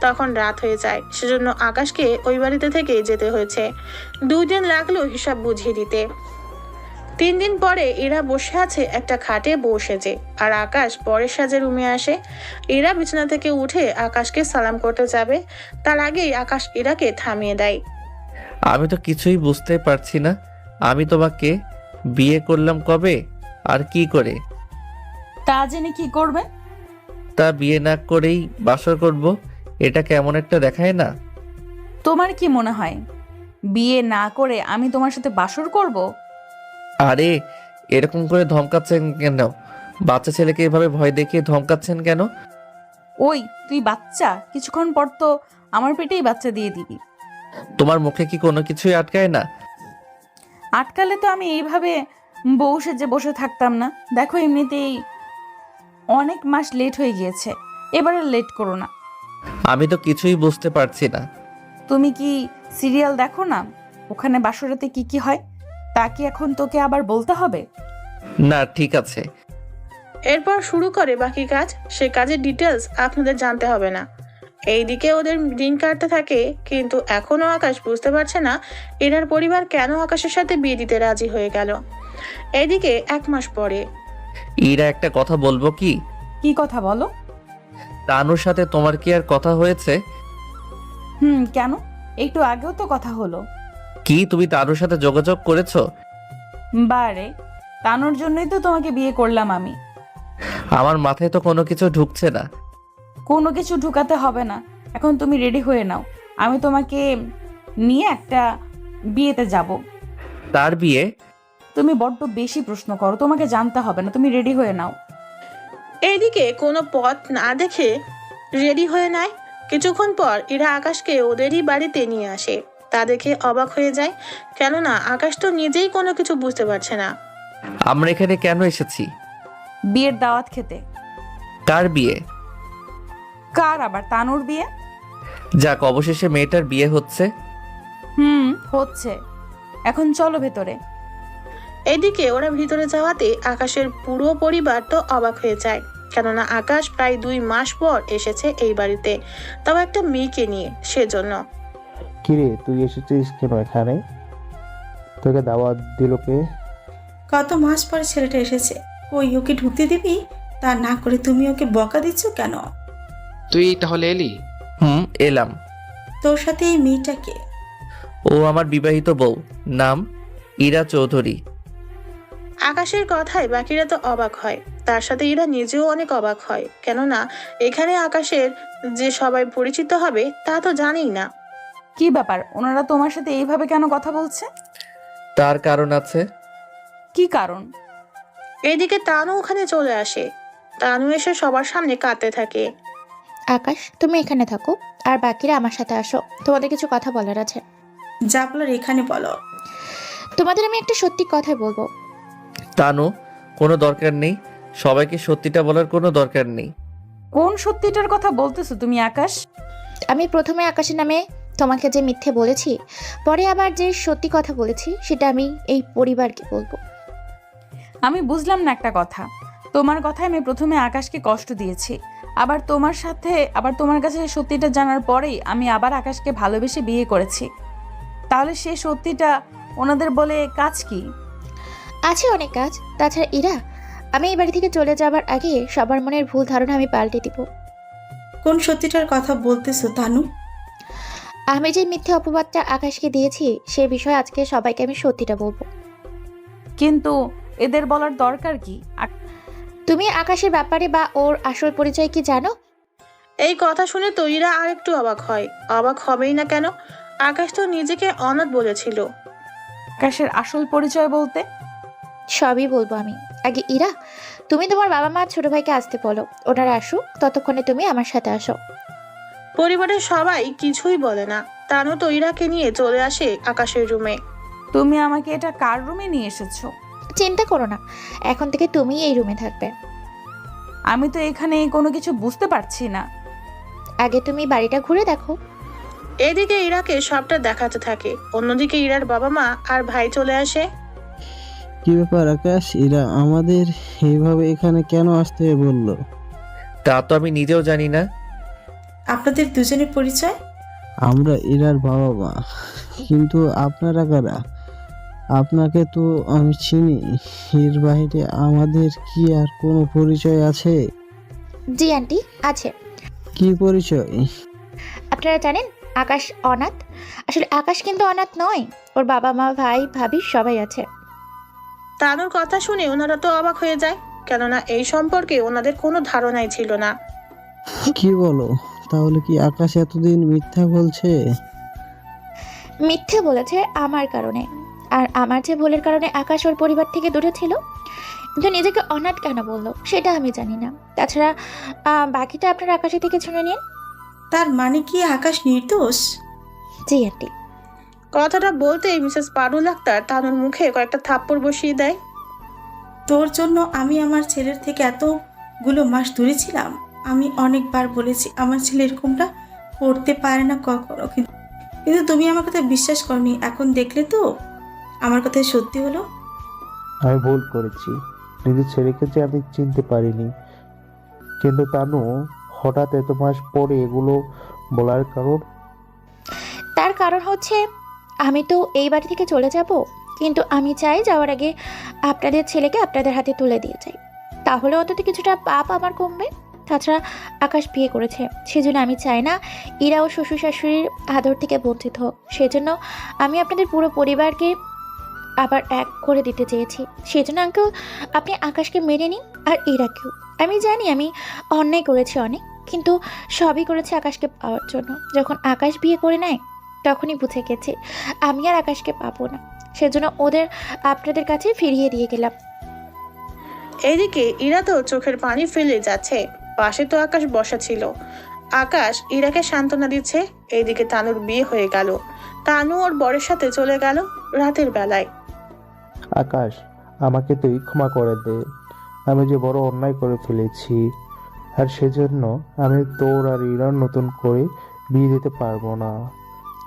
তখন রাত হয়ে যায়, সেজন্য আকাশকে ওই বাড়িতে থেকে যেতে হয়েছে। 2 দিন লাগলো হিসাব বুঝিয়ে দিতে। 3 দিন পরে ইরা বসে আছে একটা খাটে বউ সেজে, আর আকাশ পরের সাজে রুমে আসে। ইরা বিছানা থেকে উঠে আকাশকে সালাম করতে যাবে, তার আগেই আকাশ ইরাকে থামিয়ে দেয়। আমি তো কিছুই বুঝতে পারছি না। আমি তোমাকে বিয়ে করলাম কবে আর কি করে? তা জেনে কি করবে? তা বিয়ে না করেই বাসর করব, এটা কেমন একটা দেখায় না? তোমার কি মনে হয় বিয়ে না করে আমি তোমার সাথে বাসর করব? আরে এরকম করে ধমকাচ্ছেন কেন? বাচ্চা ছেলেকে এভাবে ভয় দেখিয়ে ধমকাচ্ছেন কেন? ওই তুই বাচ্চা, কিছুক্ষণ পর তো আমার পেটেই বাচ্চা দিয়ে দিবি। তোমার মুখে কি কোনো কিছুই আটকায় না? আটকালে তো আমি এইভাবে বউ সেজে বসে থাকতাম না। দেখো, এমনিতেই অনেক মাস লেট হয়ে গিয়েছে, এবারে লেট করো না। আমি তো কিছুই বুঝতে পারছি না। তুমি কি সিরিয়াল দেখো না? ওখানে বাসরাতে কি কি হয় তা কি এখন তোকে আবার বলতে হবে? না, ঠিক আছে। এরপর শুরু করে বাকি কাজ। সে কাজের ডিটেলস আপনাদের জানতে হবে না। এইদিকে ওদের দিন কাটতে থাকে, কিন্তু এখনো আকাশ বুঝতে পারছে না ইরার পরিবার কেন আকাশের সাথে বিয়ে দিতে রাজি হয়ে গেল। এইদিকে 1 মাস পরে ইরা, একটা কথা বলবো কি? কি কথা বলো? তানুর সাথে তোমার কি আর কথা হয়েছে? কেন? একটু আগেও তো কথা হলো। কি তুমি তানুর সাথে যোগাযোগ করেছো? বারে, তানোর জন্যই তো তোমাকে বিয়ে করলাম আমি। আমার মাথায় তো কোনো কিছু ঢুকছে না। কোনো কিছু ঢুকাতে হবে না, এখন তুমি রেডি হয়ে নাও। আমি তোমাকে নিয়ে একটা বিয়েতে যাব। তার বিয়ে? তুমি বড্ড বেশি প্রশ্ন করো, তোমাকে জানতে হবে না, তুমি রেডি হয়ে নাও। এইদিকে কোনো পথ না দেখে রেডি হয়ে নেয়। কিছুক্ষণ পর ইরা আকাশকে ওদেরই বাড়িতে নিয়ে আসে। তা দেখে অবাক হয়ে যায়, কেননা আকাশ তো নিজেই কোনো কিছু বুঝতে পারছে না। আমরা এখানে কেন এসেছি? বিয়ের দাওয়াত খেতে। কার বিয়ে? কার আবার? তানুর বিয়ে। যাক, অবশেষে মেয়েটার বিয়ে হচ্ছে। হচ্ছে। এখন চলো ভেতরে। এদিকে ওরা ভিতরে যাওয়াতে আকাশের পুরো পরিবার তো অবাক হয়ে যায়, কেননা আকাশ প্রায় 2 মাস পর এসেছে এই বাড়িতে, তাও একটা মেয়েকে নিয়ে। সেজন্য কিরে, তুই এসেছিস কেন এখানে? তোকে দাওয়াত দিল কে? কত মাস পরে ছেলেটা এসেছে, ওই ওকে ঢুকতে দিবি? তা না করে তুমি ওকে বকা দিচ্ছ কেন? তুই তাহলে এলি? এলাম। তোর সাথে এই মেয়েটাকে? ও আমার বিবাহিত বউ, নাম ইরা চৌধুরী। আকাশের কথায় বাকিরা তো অবাক হয়, তার সাথে ইরা নিজেও অনেক অবাক হয়, কেননা এখানে আকাশের যে সবাই পরিচিত হবে তা তো জানেই না। কি ব্যাপার, ওনারা তোমার সাথে এইভাবে কেন কথা বলছে? তার কারণ আছে। কি কারণ? এদিকে তানু ওখানে চলে আসে। তানু এসে সবার সামনে কাঁদতে থাকে। আকাশ, তুমি এখানে থাকো, আর বাকিরা আমার সাথে আসো, তোমাদের কিছু কথা বলার আছে। যা বলার এখানে বলো। তোমাদের আমি একটা সত্যি কথা বলবো। তানু, কোনো দরকার নেই, সবাইকে সত্যিটা বলার কোনো দরকার নেই। কোন সত্যিটার কথা বলতেছো তুমি আকাশ? আমি প্রথমে আকাশের নামে তোমাকে যে মিথ্যে বলেছি, পরে আবার যে সত্যি কথা বলেছি, সেটা আমি এই পরিবারকে বলবো। আমি বুঝলাম না একটা কথা। তোমার কথায় আমি প্রথমে আকাশকে কষ্ট দিয়েছি, আবার তোমার কাছে সত্যিটা জানার পরেই আমি আবার আকাশকে ভালোবেসে বিয়ে করেছি। তাহলে সে সত্যিটা ওনাদের বলে কাজ কি? আছে অনেক কাজ। তাছাড়া ইরা, আমি এই বাড়ি থেকে চলে যাবার আগে সবার মনের ভুল ধারণা আমি পাল্টে দিব। কোন সত্যিটার কথা বলতেছো তানু? আমি যে মিথ্যে অপবাদটা আকাশকে দিয়েছি, সে বিষয়ে আজকে সবাইকে আমি সত্যিটা বলবো। কিন্তু এদের বলার দরকার কি? তুমি আকাশের ব্যাপারে বা ওর আসল পরিচয় কি জানো? এই কথা শুনে তো ইরা আরেকটু অবাক হয়। অবাক হবেই না কেন, আকাশ তো নিজেকে অনাথ বলেছিল। আকাশের আসল পরিচয় বলতে? সবই বলবো আমি। আগে ইরা, তুমি তোমার বাবা মা ছোট ভাইকে আসতে বলো, ওনারা আসুক, ততক্ষণে তুমি আমার সাথে আসো। পরিবারের সবাই কিছুই বলে না। তানু তো ইরাকে নিয়ে চলে আসে আকাশের রুমে। তুমি আমাকে এটা কার রুমে নিয়ে এসেছো? চিন্তা করো না, এখন থেকে তুমি এই রুমে থাকবে। আমি তো এখানে কোনো কিছু বুঝতে পারছি না। আগে তুমি বাড়িটা ঘুরে দেখো। এদিকে ইরাকে সবটা দেখাতে থাকে, অন্যদিকে ইরার বাবা মা আর ভাই চলে আসে। কি ব্যাপার আকাশ, এরা আমাদের এইভাবে এখানে কেন আসতে বললো? তা তো আমি নিজেও জানি না। আপনাদের দুজনের পরিচয়? আমরা এরার বাবা মা, কিন্তু আপনারা কারা? আপনাকে তো আমি চিনি, এর বাইরে আমাদের কি আর কোনো পরিচয় আছে? জি আন্টি, আছে। কি পরিচয়? আপনারা জানেন আকাশ অনাথ। আসলে আকাশ কিন্তু অনাথ নয়, ওর বাবা মা ভাই ভাবি সবাই আছে। তানুর কথা শুনে ওনারা তো অবাক হয়ে যায়, কেননা এই সম্পর্কে ওনাদের কোনো ধারণাই ছিল না। কি বলো? তাহলে কি আকাশ এতদিন মিথ্যা বলছে? মিথ্যে বলেছে আমার কারণে, আর আমার যে ভুলের কারণে আকাশ ওর পরিবার থেকে দূরে ছিল। কিন্তু নিজেকে অনাথ কেন বললো সেটা আমি জানি না। তাছাড়া বাকিটা আপনারা আকাশের থেকে শুনে নিন। তার মানে কি আকাশ নির্দোষ? জি আন্টি। কথাটা বলতেই মিসেস পারুল আক্তার তানুর মুখে কয়েকটা থাপ্পড় বসিয়ে দেয়। তোর জন্য আমি আমার ছেলের থেকে এতগুলো মাস দূরে ছিলাম। আমি অনেকবার বলেছি আমার ছেলে এরকমটা করতে পারে না কখনো, কিন্তু তুমি আমার কথা বিশ্বাস করনি। এখন দেখলে তো আমার কথা সত্যি হলো। আমি ভুল করেছি, নিজের ছেলেকে যে আমি চিনতে পারিনি। কিন্তু তানু, হঠাৎ এত মাস পরে এগুলো বলার কারণ? তার কারণ হচ্ছে আমি তো এই বাড়ি থেকে চলে যাব, কিন্তু আমি চাই যাওয়ার আগে আপনাদের ছেলেকে আপনাদের হাতে তুলে দিয়ে যাই। তাহলে অন্তত কিছুটা পাপ আমার কমবে। তাছাড়া আকাশ বিয়ে করেছে, সেজন্য আমি চাই না ইরা ও শ্বশুর শাশুড়ির আদর থেকে বঞ্চিত হোক। সেজন্য আমি আপনাদের পুরো পরিবারকে আবার এক করে দিতে চেয়েছি। সেজন্য আঙ্কেল, আপনি আকাশকে মেনে নিন, আর ইরাকেও। আমি জানি আমি অন্যায় করেছি অনেক, কিন্তু সবই করেছি আকাশকে পাওয়ার জন্য। যখন আকাশ বিয়ে করে নেয় তখনই বুঝে গেছি আমি আর আকাশকে পাবো না। সেজন্য ওদের আপনাদের কাছে ফিরিয়ে দিয়ে গেলাম। এইদিকে ইরা তো চোখের পানি ফেলে যাচ্ছে। পাশে তো আকাশ বসা ছিল। আকাশ ইরাকে সান্ত্বনা দিচ্ছে। এইদিকে তানুর বিয়ে হয়ে গেল। তানু ওর বরের সাথে চলে গেল রাতের বেলায়। আকাশ, আমাকে তুই ক্ষমা করে দে। আমি যে বড় অন্যায় করে ফেলেছি, আর সেজন্য আমি তোর আর ইরার নতুন করে বিয়ে দিতে পারবো না।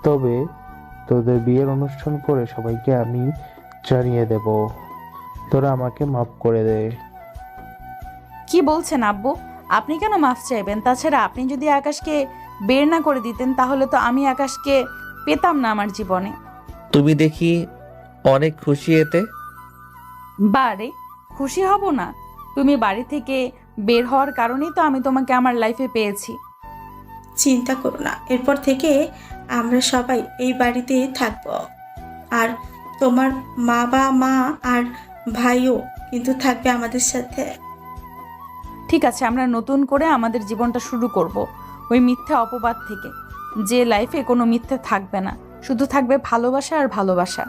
তবে তোদের বিয়ের অনুষ্ঠান করে সবাইকে আমি জানিয়ে দেব। তোরা আমাকে মাফ করে দে। কি বলছেন আব্বু? আপনি কেন মাফ চাইবেন? তাছাড়া আপনি যদি আকাশকে বের না করে দিতেন তাহলে তো আমি আকাশকে পেতাম না আমার জীবনে। তুমি দেখি অনেক খুশি এতে। বারে খুশি হব না? তুমি বাড়ি থেকে বের হওয়ার কারণেই তো আমি তোমাকে আমার লাইফে পেয়েছি। চিন্তা করো না, এরপর থেকে আমরা সবাই এই বাড়িতেই থাকবো। আর তোমার মা আর ভাইও কিন্তু থাকবে আমাদের সাথে। ঠিক আছে, আমরা নতুন করে আমাদের জীবনটা শুরু করব ওই মিথ্যা অপবাদ থেকে, যে লাইফে কোনো মিথ্যে থাকবে না, শুধু থাকবে ভালোবাসা আর ভালোবাসা।